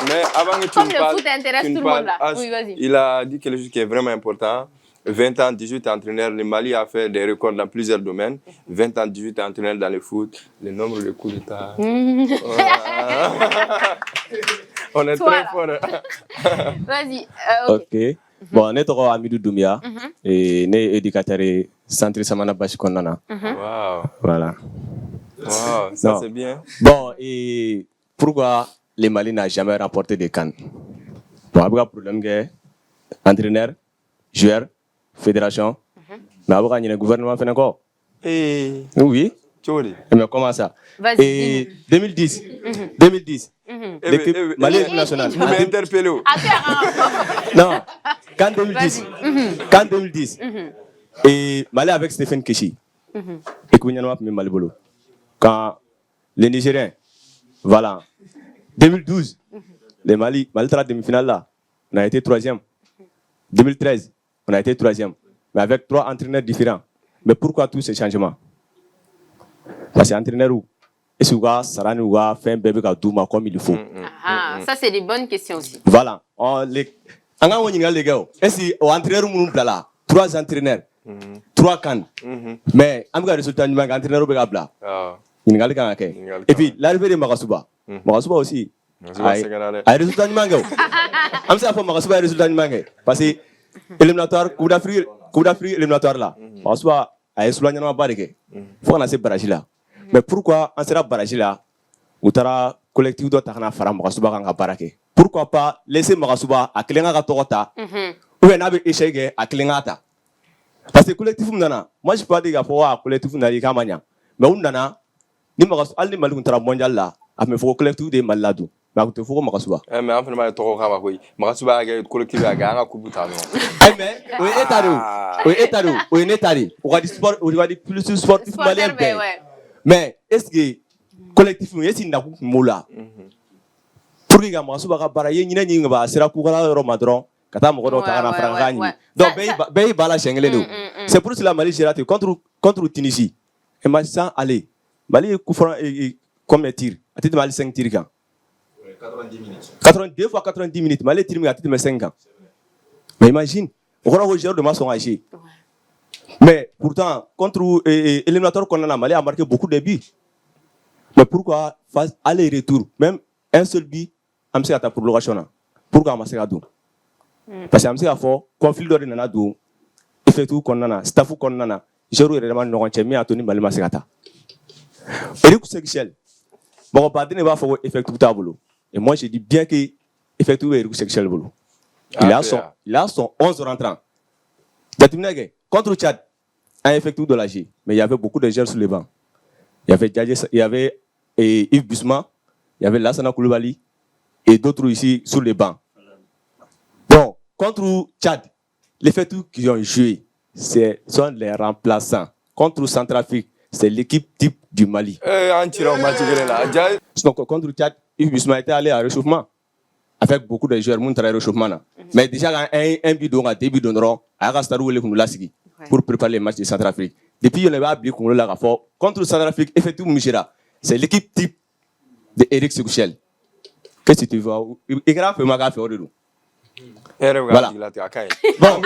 mais avant que comme le foot intéresse tout le monde là. H, oui, vas-y. Il a dit quelque chose qui est vraiment important. 20 ans, 18 entraîneurs, le Mali a fait des records dans plusieurs domaines. 20 ans, 18 entraîneurs dans le foot, le nombre de coups d'état. On est très fort. Vas-y. Ok. Bon, on est au Amidou Doumia et on est éducateur et centre Samana Bachikonana. Wow. Voilà. Wow, ça c'est bien. Bon, et pourquoi le Mali n'a jamais remporté de CAN? Bon, il y a un problème que entraîneur, joueur, fédération, mais il y a un gouvernement fait encore. Oui. Mais comment ça? Et 2010, l'équipe Mali nationale. Vous m'interpellez. Non, qu'en 2010. Qu'en 2010. Et Mali avec Stéphane Keshi. Et Kouignanou même Mali Bolo. Quand les Nigériens, voilà, 2012, les Mali tra demi-finale là, on a été 3e. 2013, on a été 3e. Mais avec 3 entraîneurs différents. Mais pourquoi tous ces changements? Parce que l'entraîneur, est-ce que Sarani ou fait un bébé comme il faut? Ça, c'est des bonnes questions aussi. Voilà. Est-ce que l'entraîneur là 3 entraîneurs, 3 CAN. Mais il y a un résultat de l'entraîneur et puis, l'arrivée de Makasuba. Makasuba aussi. Il y a un résultat de Mango. Je sais pas Makasuba a un résultat de Mango. Parce que l'éliminatoire, Coupe d'Afrique éliminatoire là. Makasuba a un résultat de Mango. Il faut qu'on ait ce barrage là. Mais pourquoi on sera barrage là? Ou tara collectif doit t'en faire Makasuba quand barrage. Pourquoi pas laisser Makasuba à Klinga Torota ou un abe échec à Klingata? Parce que collectif m'nana. Moi je peux pas dire que collectif n'a pas de mais on nana ni Makasuba al ni Mali contre mondial là. A me faut collectif de Malado. Mais il faut Makasuba. Mais en fait mal trop kama koy. Makasuba a collectif a gagné coupe d'Afrique. Mais oui étaro. Oui étaro. On va dire sport, on va dire plus sportif malien. Mais est-ce que collectif est-ce qu'il n'a pas moula? Pour que Makasuba ka baraye ni na ba sera ku kala Romadron kata mo do ta na frangani. Donc bay bala chengeleno. C'est pour cela Mali j'ai raté contre Tunisie. Et match sans aller. Mali coup franc comme tir. A titre Mali 5 tirs quand 82 fois 90 minutes. Mali tire à titre 5 ans. Mais imagine, on a joué de maçon âgé. Mais pourtant contre éliminatoire qu'on a Mali a marqué beaucoup de buts. Mais pourquoi face aller-retour même un seul but am se ata prolongation? Pourquoi am se ado? Parce que am se a fort conflit de nana do effectu qu'on a staffu qu'on a jero vraiment no chemi atoni Mali masekata. Eric sexuel. Bon, parti ne va faire effectuer tableau. Et moi, je dis bien que effectuer Eric sexuel bolo. Il a son 11 rentrants. Contre Tchad, un effectué de la G. Mais il y avait beaucoup de joueurs sur le banc. Il y avait Yves Bisma, il y avait Lassana Koulibaly, et d'autres ici sur les bancs. Bon, contre Tchad, les faits qu'ils ont joué, sont les remplaçants. Contre Centrafrique, c'est l'équipe type du Mali. Donc contre Tchad, Yves Bissouma était allé à réchauffement avec beaucoup de joueurs qui ont réchauffement. Mais déjà, un bidon, un début d'honneur, pour préparer les matchs de Centrafrique. Depuis, on avait oublié qu'on l'a fait. Contre Centrafrique, effectivement, c'est l'équipe type de Eric Sekouchel. Qu'est-ce que tu veux? Il a fait ma faire de nous. Voilà. Bon.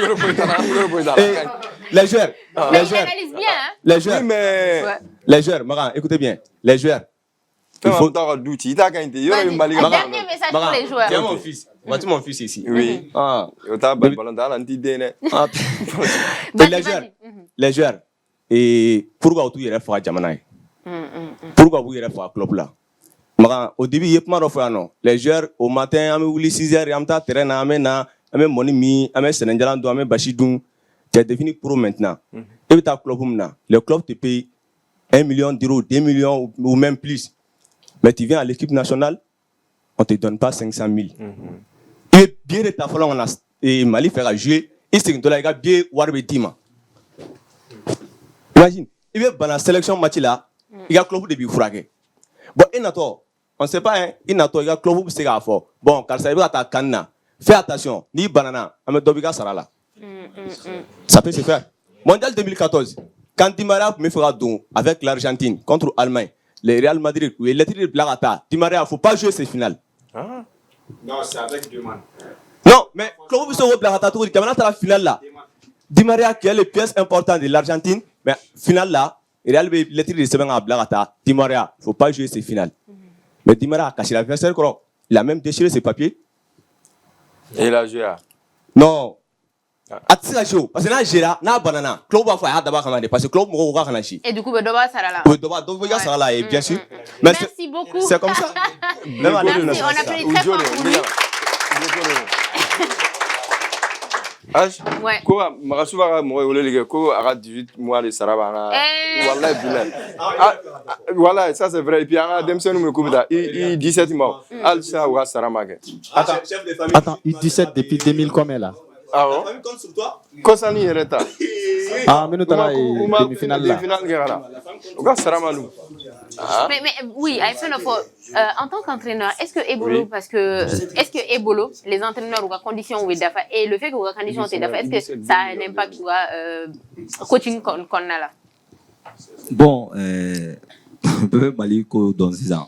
Les joueurs. Mais il analyse bien, hein? Les joueurs. Oui, mais... Ouais. Les joueurs, Maran, écoutez bien. Les joueurs. Il faut... Vas-y, un dernier message pour les joueurs. Tiens mon fils. Vois-tu mon fils ici? Oui. Ah. Les joueurs. Et pourquoi tout est fait à Jamanaï? Pourquoi vous êtes fait à club là? Au début, il y a non. Les joueurs, au matin, on a 6 heures, on a terrain, on a money, on a Sénégal, on a Bachidou. Tu es devenu pro maintenant. Et tu as club, le club te paye 1 million d'euros, 2 millions ou même plus. Mais tu viens à l'équipe nationale, on ne te donne pas 500 000. Et bien de ta folie, on a Mali faire jouer, et c'est que tu as bien Warbetima. Imagine, il y a dans la sélection match là, il y a un club de Bifurake. Bon, on ne sait pas, il y a un club de Bifurake. Bon, car ça veut dire que tu as fais attention, ni banana, on dobiga sarala. Ça peut se faire. Mondial 2014, quand Di Maria me fera don avec l'Argentine contre l'Allemagne, le Real Madrid ou le Tri de Blagata, Di Maria, il ne faut pas jouer ces finales. Non, c'est avec deux man. Non, mais comment vous savez Blagata, tu as la finale là. Di Maria qui est les pièces importantes de l'Argentine, mais finale là, le Real le Tri de Seben à Blagata, Di Maria, il ne faut pas jouer ces finales. Mais Di Maria a caché l'adversaire, il a même déchiré ses papiers. Et il a joué. Non. Atira show parce que na gera na banana club va faire d'abord comment parce que club mo ko kana chi Et du coup Doba Sarala. Doba Sarala et bien sûr. Merci beaucoup. C'est comme ça. Merci, on applaudit très fort pour lui. Ouais. Quoi, Marasuba, moi, à 18 mois de Sarabana. Voilà, ça c'est vrai. Et puis, il y a des personnes qui ont 17 mois. Alsa ou Saramake. Attends, il 17 depuis 2000 comme elle là. Ah bon? Kosani Hereta. Ah, mais nous avons une demi-finale là. Mais oui, en tant qu'entraîneur, est-ce que Ebolo, les entraîneurs ou la condition ou Dafa et le fait que la condition est Dafa, est-ce que ça a un impact sur le coaching qu'on a là? Bon, peut-être Maliko dans 6 ans.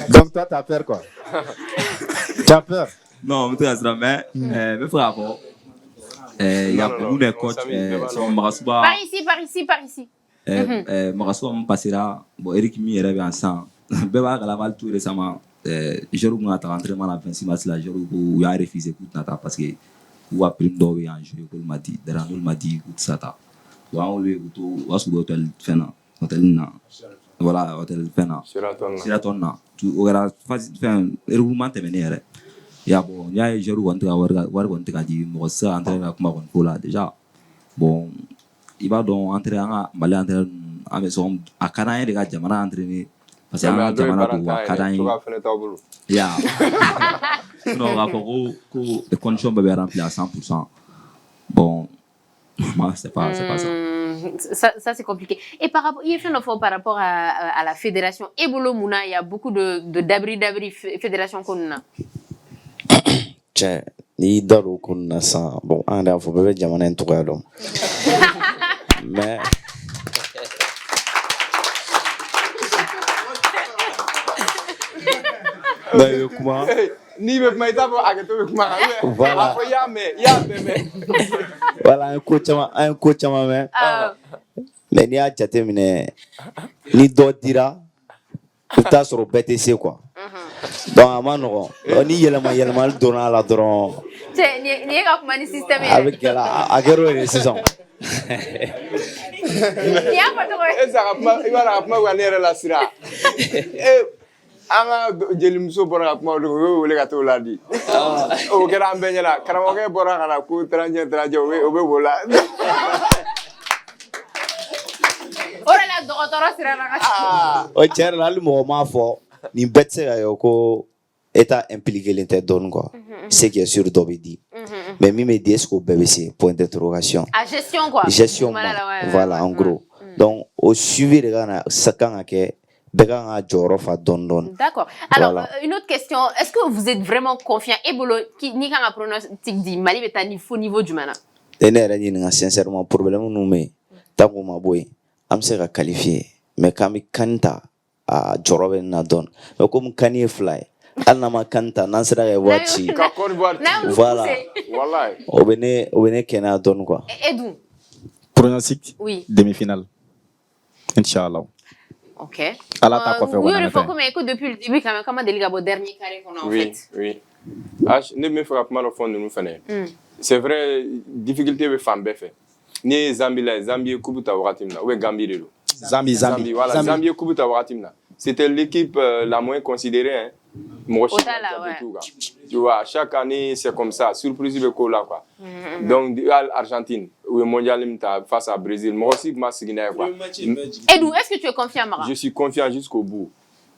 Donc toi, tu as peur quoi? Tu as peur? Non, mais il faut avoir. Il y a beaucoup de coachs. Par ici. Marasuba me passera. Bon, Eric Mi est revenu ensemble. Beba Galaval tout récemment. Je roule à l'entraînement à 26 mars là. Je roule où il a refusé parce que où a pris d'eau en jeu. Il m'a dit, Deranul m'a dit, écoute ça. On lui a sous l'hôtel Fena. Voilà, hôtel Fena. Siraton. Tu auras fait un roulement terminé. Ya bon, ya je roule on te dit, moi ça entraîner avec ma concola déjà. Bon, il va donc entrer en Mali entraîner à maison à Canaï de Jamana entraîner parce que à Jamana à Canaï. Ya. Non, là pour les conditions peuvent être remplies à 100%. Bon, moi c'est pas ça. Ça c'est compliqué. Et par rapport à la fédération Ebolo Mouna, il y a beaucoup de d'abri fédération qu'on a. Tiens, ni daro qu'on a ça. Bon, on a faut pas jamana en tout cas donc. Mais comment ni me maïta pour agato kuma. Voilà. Voilà un coach mais. Mais ni a chaté ni do dira. Tu t'as sur BTC quoi. Donc à mon ni yelma donna la dron. C'est ni ka kuma ni système avec la agero et saison. Ni a pas de. Exactement, il va rappeler où aller la sira. Anga jelimso bora kuma o le gato la di. O kera ambenya la, karamoke bora kana ku tranje o be bola. Ora la doctora sira na. O cher la mo ma fo. ni bɛɛ tɛ se ka kɛ ko état impliqué len tɛ dɔɔni quoi ce qui est sûr dɔ bɛ di mais min bɛ di est ce que o bɛɛ bɛ se point d'interrogation à gestion quoi gestion ma voilà en gros donc au suivi de kan ka kɛ bɛɛ kan ka jɔyɔrɔ fa dɔɔni dɔɔni. D'accord. Alors Voilà. une autre question, est-ce que vous êtes vraiment confiant Ebolo qui ni kan ka pronostic di Mali bɛ taa niveau jumɛn na? Et ne yɛrɛ ɲininka sincèrement problème ninnu bɛ yen tant qu'on ma bɔ yen an bɛ se ka qualifier mais k'an bɛ CAN ta a jɔyɔrɔ bɛ nin na dɔɔni mais comme CAN ye fila ye hali n'an ma CAN ta n'an sera ka waati Ka Côte d'Ivoire N'a voilà wallahi o bɛ ne kɛnɛya dɔɔni quoi. Edou. Pronostic Oui. demi-finale. Inch'Allah. OK. Allah t'a coiffé, oui, on a il faut fait. comme écoute depuis le début quand même comment délicat au dernier carré qu'on a en Oui, fait. oui. Ne me fera kuma dɔ fɔ ninnu fɛnɛ. C'est vrai difficulté bɛ fan bɛɛ fɛ. N'i ye Zambie lajɛ, Zambie ye coupe ta wagati min na, ou bien Gambie de don. Zambie. Voilà, Zambie ye coupe ta wagati min na. C'était l'équipe la moins considérée hein. Mɔgɔ si ma Au-delà, jate ouais. t'u kan. Tu vois, chaque année c'est comme ça, surprise bɛ k'o la quoi. Donc Argentine, ou mondial min ta face à Brésil, mɔgɔ si ma sigi n'a ye quoi. Edou, est-ce que tu es confiant Mara? Je suis confiant jusqu'au bout.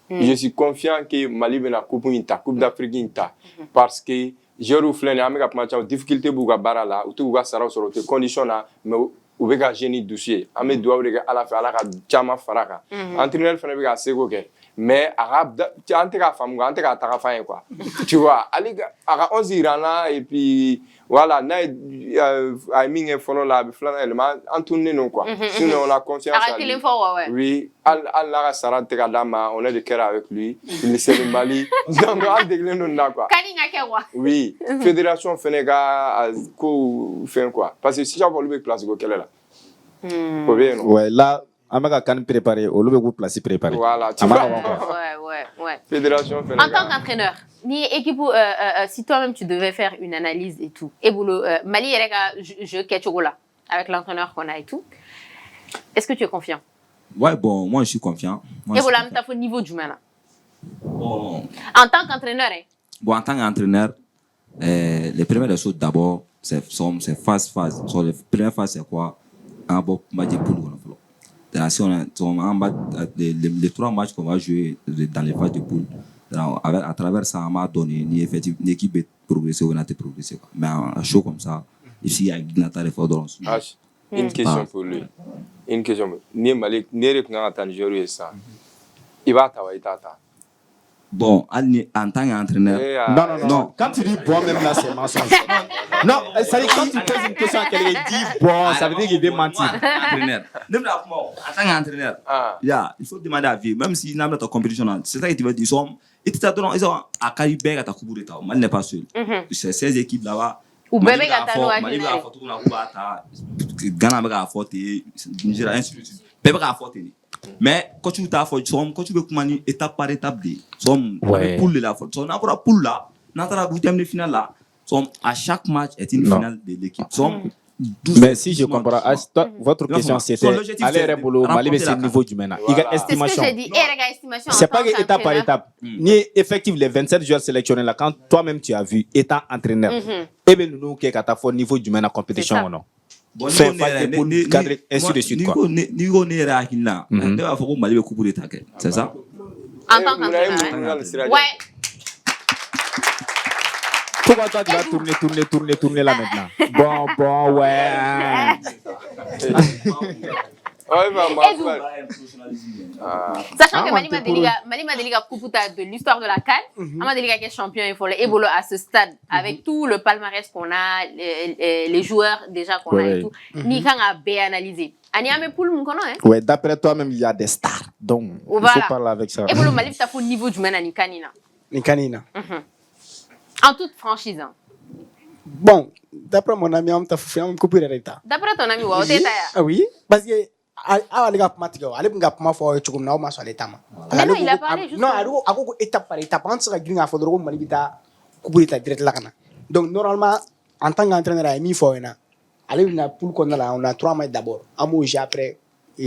Je suis confiant que Mali bɛna coupe in ta, coupe d'Afrique in ta, parce que joueurs filɛ nin ye an bɛ ka kuma caman difficulté b'u ka baara la, u t'u ka saraw sɔrɔ u tɛ condition na, mais u bɛ ka jeu ni dusu ye. An bɛ dugawu de kɛ Ala fɛ Ala ka caman fara a kan. Entraîneur fɛnɛ bɛ ka seko kɛ, mais an tɛ k'a faamu an tɛ k'a taga fan ye quoi. Tu vois, ale a ka 11 jira an na et puis voilà, n'a ye a ye min kɛ fɔlɔ la a bɛ filanan yɛlɛma an tununen don quoi. Sinon on a confiance en Arrêtez lui. l'effort ouais. Oui, hali n'a ka sara tɛ ka d'a ma, on est de cœur avec lui. Il c'est le Mali. Donc an degelen don nin na quoi. Kani ka kɛ wa? Oui, fédération fɛnɛ ka ko fɛn quoi. Parce que chaque fois olu bɛ place ko kɛlɛ la. O bɛ yen nɔ. Ouais, là, on va CAN préparer. On va vous placer préparer. Voilà, tu vois. Ouais. Fédération fɛnɛ. En tant qu'entraîneur, ni équipe si toi-même tu devais faire une analyse et tout, et boulot Mali yɛrɛ ka jeu kɛcogo la avec l'entraîneur qu'on a et tout. Est-ce que tu es confiant? Ouais, bon, moi je suis confiant. Et voilà, tu as fait niveau du mana. Bon, En tant qu'entraîneur, hein? bon, en tant qu'entraîneur, les premières choses d'abord, c'est phase. So, les premières phases, c'est quoi? Un bon match de poule. Les 3 matchs qu'on va jouer dans les phases de poule, à travers ça, on m'a donné une équipe de progresser ou n'a pas progressé. Mais un show comme ça, ici, il y a une effort dans Une question pour lui. Une question. Ni Mali, ni Eric n'a pas joué ça. Il va t'avoir ta. Bon, en tant qu'entraîneur. Non. Quand tu dis bon, même là, c'est mensonge. Non, ça veut dire quand tu poses une question à quelqu'un, il dit bon, ça veut dire qu'il veut mentir. Entraîneur. En tant qu'entraîneur, il faut demander à vivre. Même s'il n'a pas de compétition, c'est ça que tu veux dire. Ils sont à Caribé, à ta coupe d'État. Mali n'est pas seul. C'est 16 équipes là-bas. Ou bébé Gatano à Mali va faire tout le monde. Ghana va faire Nigeria, ainsi de suite. Bébé va faire mais quand tu veux comment étape par étape poule de la faute on a encore poule là dans la 8e de finale là à chaque match est une finale de l'équipe mais si je comprends votre question c'était aller Rebolo Mali c'est le niveau du maintenant il y a estimation c'est pas que étape par étape ni effectif les 27 joueurs sélectionnés là quand toi-même tu as vu étant entraîneur et bien nous qui est à fond niveau du maintenant compétition ou non. Bon, fait pour cadrer ainsi de suite quoi. Niveau n'est là qu'il n'a. On va faire Mali le coup pour l'attaquer. C'est ça? En tant qu'entraîneur. Ouais. Pourquoi toi tu vas tourner là maintenant? Bon, ouais. Sachant que Mali Madeliga Kuputa de l'histoire de la CAN, Madeliga qui est champion et folle Ebolo à ce stade avec tout le palmarès qu'on a, les joueurs déjà qu'on a et tout, ni quand on a bien analysé. Ani ame poule mon kono hein. Ouais, d'après toi même il y a des stars. Donc il faut parler avec ça. Ebolo Mali ta au niveau du mena ni kanina. En toute franchise. Bon, d'après mon ami on t'a fait un couper l'état. D'après ton ami wa oteta ya. Ah oui, parce que les gars matigo, allez nga pas faire tu comme na o ma so l'état ma. Non, il a parlé juste. Non, ako étape par étape, on sera gringa fodoro Mali bita couper l'état direct là kana. Donc normalement en tant qu'entraîneur à mi faut na. Allez na poule qu'on a là, on a 3 matchs d'abord. Amo j'ai après.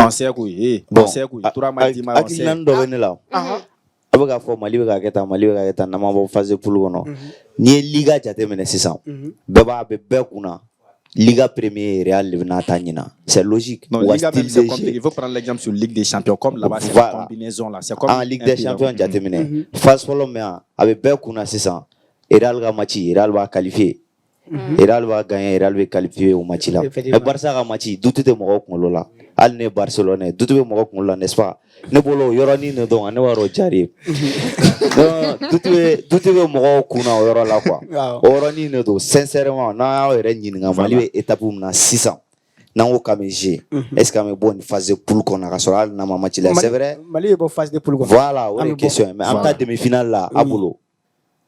On sait quoi, on sait quoi. 3 matchs dimanche. Akilan do venu là. Abaga fo Mali bɛ ka kɛ na ma bɔ phase poule kɔnɔ. Ni ye liga jate minɛ sisan. Bɛɛ b'a bɛɛ kunna. Liga Premier Real Levenatagna. C'est logique. Non, Ou Liga style même, c'est de comme, jeu. il faut prendre l'exemple sur Ligue des Champions, comme là-bas, c'est Voilà. une combinaison là. C'est comme En Ligue des Champions, il jatemine. Phase follow mais avec Bel Kuna c'est ça. Real ga match, Real va qualifier. Real va gagner, Real va qualifier au match là. Mais Barça ga match, doute de mo ko lola. Al ne Barcelone, doute de mo ko lola, n'est-ce pas? Ne bolo yoroni ne don, ne waro jari. Non, doute de mo ko na yoro la quoi. Oroni ne do sincèrement, na yore nyinga mali étape na 600. Nango kameje. Est-ce qu'on est bon phase de poule qu'on a rassuré na match là, c'est vrai? Mali est bon phase de poule. Voilà, ouais, question. Mais en tas demi-finale là, à boulot.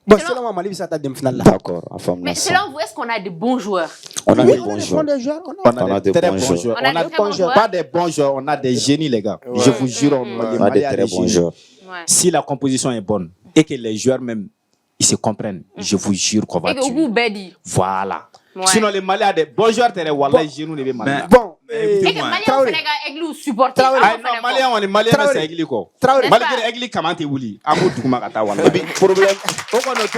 Bon, selon moi, Mali, ça t'a demi-finale là. D'accord, enfin. Mais selon vous, est-ce qu'on a de bons joueurs? On a des bons joueurs. On a des très bons joueurs. On a des bons joueurs. Pas des bons joueurs, on a des génies, les gars. Je vous jure, on a des très bons joueurs. Si la composition est bonne et que les joueurs même ils se comprennent, je vous jure qu'on va Et que vous Bedi. Voilà. Ouais. Sinon, les Maliens ont des bons joueurs, les genoux ne vont pas. Bon, et que Maliens ont fait église supporter. Ah non, Maliens, on est Maliens, mais c'est église quoi. Malgré l'église, comment tu voulais? Amour du Kumagata, voilà. Problème. Pourquoi on est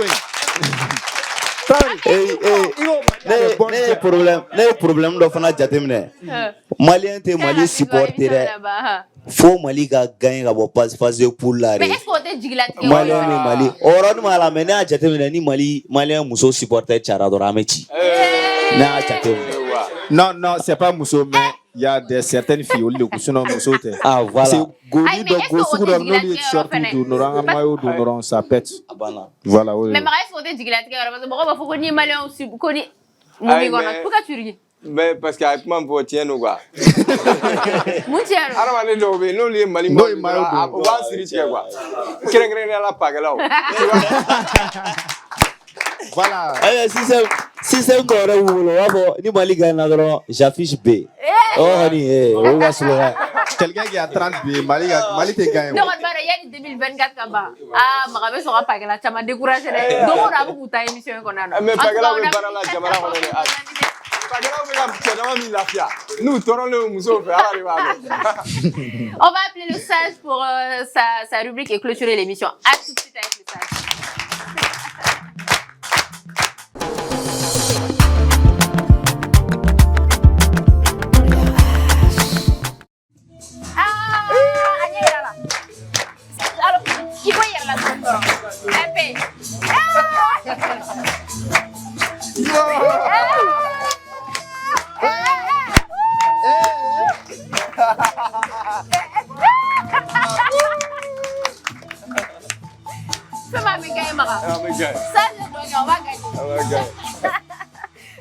Ne problème dɔ fana jateminɛ malien tɛ Mali supporter dɛ fo Mali ka gagner ka bɔ phase de poule la mais de est-ce qu'on tɛ jigilatigɛ malien ni Mali o yɔrɔnin ma la mais ne y'a jateminɛ ni Mali malien muso supporter cayara dɔrɔn an bɛ ci ne y'a jateminɛ. Non, non, c'est pas Mousso, mais il y a des certaines filles au lieu sinon Mousso. Ah voilà. C'est Goli donc Gossou dans nos sorties de Noran Mayo de Noran ça pète. Voilà oui. mais est-ce qu'on tɛ jigilatigɛ parce que mɔgɔ b'a fɔ ko ni Malien aussi ko ni mun b'i kɔnɔ pourquoi tu ris? Mais parce qu'à kuma fɔ tiɲɛ don quoi. Mun tiɲɛ don? Adamaden dɔw bɛ yen n'olu ye Mali maaw ye dɔrɔn u b'a siri tigɛ quoi. Kɛrɛnkɛrɛnnenya la pakɛlaw. Voilà. Système dɔ wɛrɛ b'u bolo u b'a fɔ ni Mali gagne dɔrɔn j'affiche B. Oh honey, o ka slogan. Quelqu'un qui a 30 billes, Mali te gagne. Ne kɔni b'a dɔn yanni 2024 ka ban maga bɛ sɔn ka pakɛla caman découragé dɛ don o don a bɛ k'u ta émission in kɔnɔna na. Mais pakɛlaw bɛ baara la jamana kɔnɔ dɛ. Pakɛlaw bɛ ka cɛ dama min lafiya n'u tɔɔrɔlen musow fɛ ala de b'a dɔn. On va appeler le sage pour sa rubrique et clôturer l'émission. À tout de suite avec le sage.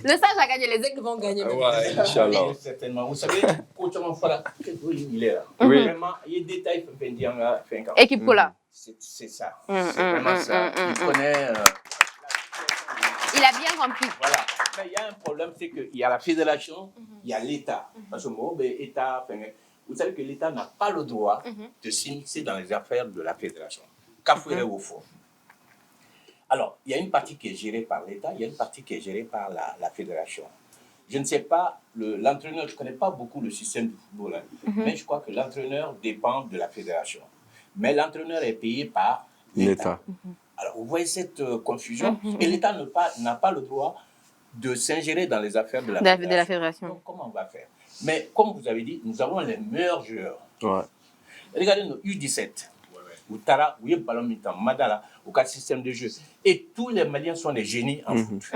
Le sage a gagné, les aigles vont gagner. Ouais, Inch'Allah. Certainement. Vous savez, coach Amafara, il est là. Oui. Vraiment, il y a des détails Équipe Kola. C'est ça. C'est vraiment ça. Il connaît. Il a bien compris. Voilà. Mais il y a un problème, c'est qu'il y a la fédération, il y a l'État. Parce que moi, l'État, vous savez que l'État n'a pas le droit de s'immiscer dans les affaires de la fédération. Cafoué au fond. Alors, il y a une partie qui est gérée par l'État, il y a une partie qui est gérée par la fédération. Je ne sais pas, l'entraîneur, je ne connais pas beaucoup le système du football, mais je crois que l'entraîneur dépend de la fédération. Mais l'entraîneur est payé par l'État. Alors, vous voyez cette confusion, et l'État n'a pas le droit de s'ingérer dans les affaires de la fédération. Donc, comment on va faire? Mais comme vous avez dit, nous avons les meilleurs joueurs. Ouais. Regardez nos U17. Outara, oui, ballon mi-temps, Madala, au cas système de jeu. Et tous les Maliens sont des génies en foot.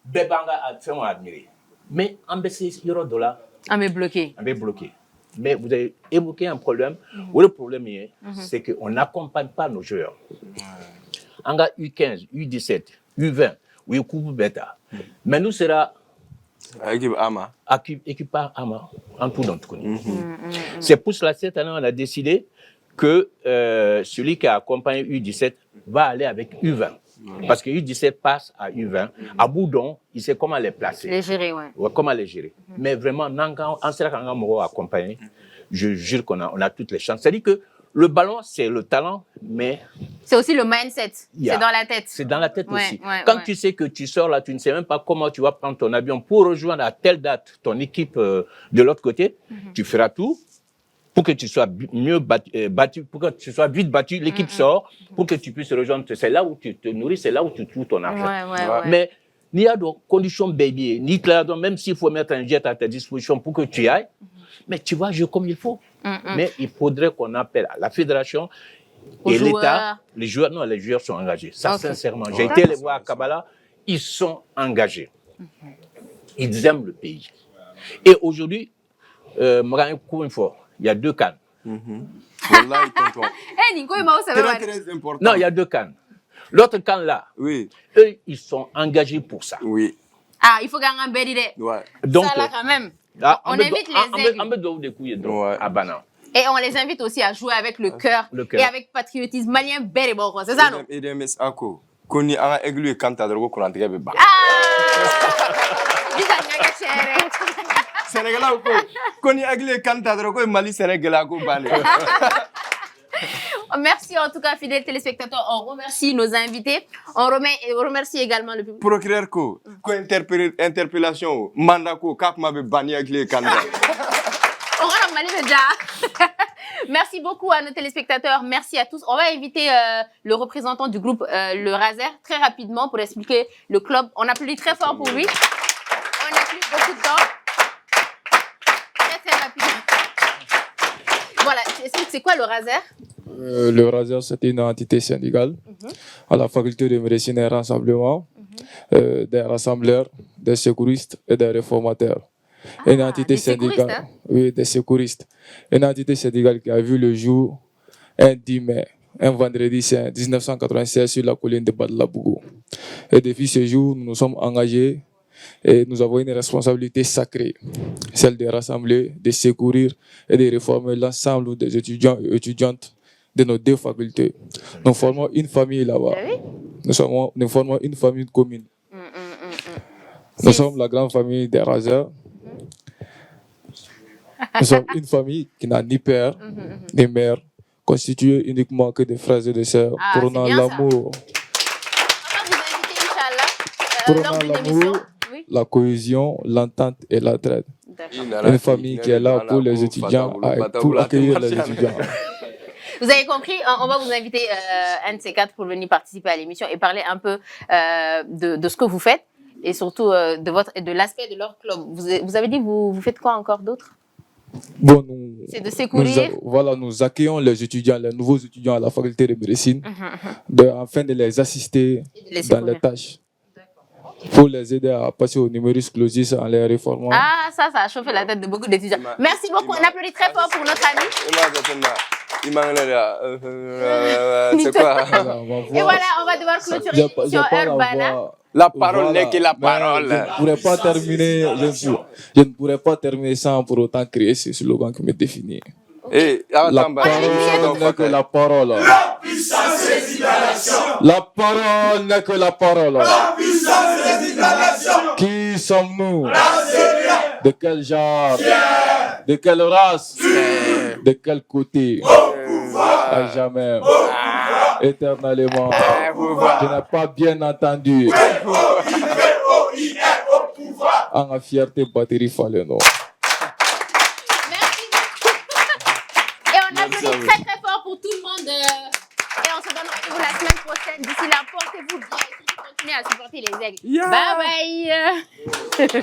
Bebanga a fait admirer. Mais en baissé, il y aura dollar. On est bloqué. On est bloqué. Mais vous avez évoqué un problème. Où le problème est, c'est qu'on n'accompagne pas nos joueurs. En gars U15, U17, U20, oui, Koubou Beta. Mais nous, sera. Équipe Ama. Équipe Ama, en tout dans tout. C'est pour cela, cette année, on a décidé que celui qui a accompagné U17 va aller avec U20. Parce que U17 passe à U20. À Boudon, il sait comment les placer. Les gérer, ouais. Comment les gérer. Mais vraiment, en sera qu'on a accompagné, je jure qu'on a toutes les chances. C'est-à-dire que le ballon, c'est le talent, mais... C'est aussi le mindset. C'est dans la tête. C'est dans la tête aussi. Ouais, Quand tu sais que tu sors là, tu ne sais même pas comment tu vas prendre ton avion pour rejoindre à telle date ton équipe de l'autre côté, tu feras tout pour que tu sois mieux battu, pour que tu sois vite battu, l'équipe sort, pour que tu puisses rejoindre. C'est là où tu te nourris, c'est là où tu trouves ton argent. Ouais. Mais il y a des conditions baby, ni clair, même s'il faut mettre un jet à ta disposition pour que tu y ailles, mais tu vas jouer comme il faut. Mais il faudrait qu'on appelle à la fédération et l'État. Les joueurs sont engagés. Ça, sincèrement. J'ai été les voir à Kabbalah, ils sont engagés. Ils aiment le pays. Et aujourd'hui, une fois, il y a 2 cannes. Wallahi, tonton. Très important. Non, il y a 2 cannes. L'autre canne là, eux, ils sont engagés pour ça. Oui. Ah, il faut gagner un bel idée. Ouais. Donc, ça là quand même. On invite les aigles. À Bana. Et on les invite aussi à jouer avec le cœur et avec patriotisme malien bel et bon. C'est ça, non? Et des ako. Koni anga aigle et kanta drogo kolantige be ba. Sénégalais ko. Koni aigle et kanta drogo Mali Sénégalais ko bane. Merci en tout cas, fidèles téléspectateurs. On remercie nos invités. On remercie également le public. Procureur ko interpellation mandat ko kap ma be bani aigle et kanta. On va Mali déjà. Merci beaucoup à nos téléspectateurs. Merci à tous. On va inviter le représentant du groupe Le Razer très rapidement pour expliquer le club. On applaudit très fort pour lui. On n'a plus beaucoup de temps. Très rapidement. Voilà, c'est quoi le Razer? Le Razer, c'est une entité syndicale à la faculté de médecine et rassemblement des rassembleurs, des secouristes et des réformateurs. Une entité syndicale, hein? Oui, des secouristes. Une entité syndicale qui a vu le jour un 10 mai, un vendredi saint 1996 sur la colline de Badlabougou. Et depuis ce jour, nous nous sommes engagés et nous avons une responsabilité sacrée, celle de rassembler, de secourir et de réformer l'ensemble des étudiants et étudiantes de nos 2 facultés. Nous formons une famille là-bas. Nous formons une famille commune. Nous sommes la grande famille des Razers. Nous sommes une famille qui n'a ni père, ni mère, constituée uniquement que de frères et de sœurs, prônant l'amour. Prônant l'amour, la cohésion, l'entente et l'entraide. Une famille qui est là pour les étudiants, pour accueillir les étudiants. Vous avez compris, on va vous inviter un de ces 4 pour venir participer à l'émission et parler un peu de ce que vous faites et surtout de l'aspect de leur club. Vous avez dit, vous faites quoi encore d'autre? Bon, c'est de secourir. Nous accueillons les étudiants, les nouveaux étudiants à la faculté de médecine, afin de les assister dans les tâches. Pour les aider à passer au numerus clausus en les réformant. Ah, ça a chauffé la tête de beaucoup d'étudiants. Merci beaucoup, on applaudit très fort pour notre ami. C'est quoi? Et voilà, on va devoir clôturer l'émission Urbana. La parole n'est que la parole. Je ne pourrais pas terminer sans pour autant créer ce slogan qui me définit. La parole n'est que la parole. La puissance réside dans l'action. La parole n'est que la parole. La puissance réside dans l'action. Qui sommes-nous? De quel genre? De quelle race? De quel côté? À jamais. Éternellement. Je n'ai pas bien entendu. En la fierté, batterie fallait non. On applaudit très très fort pour tout le monde. Et on se donne rendez-vous la semaine prochaine. D'ici là, portez-vous bien et continuez à supporter les aigles. Bye bye.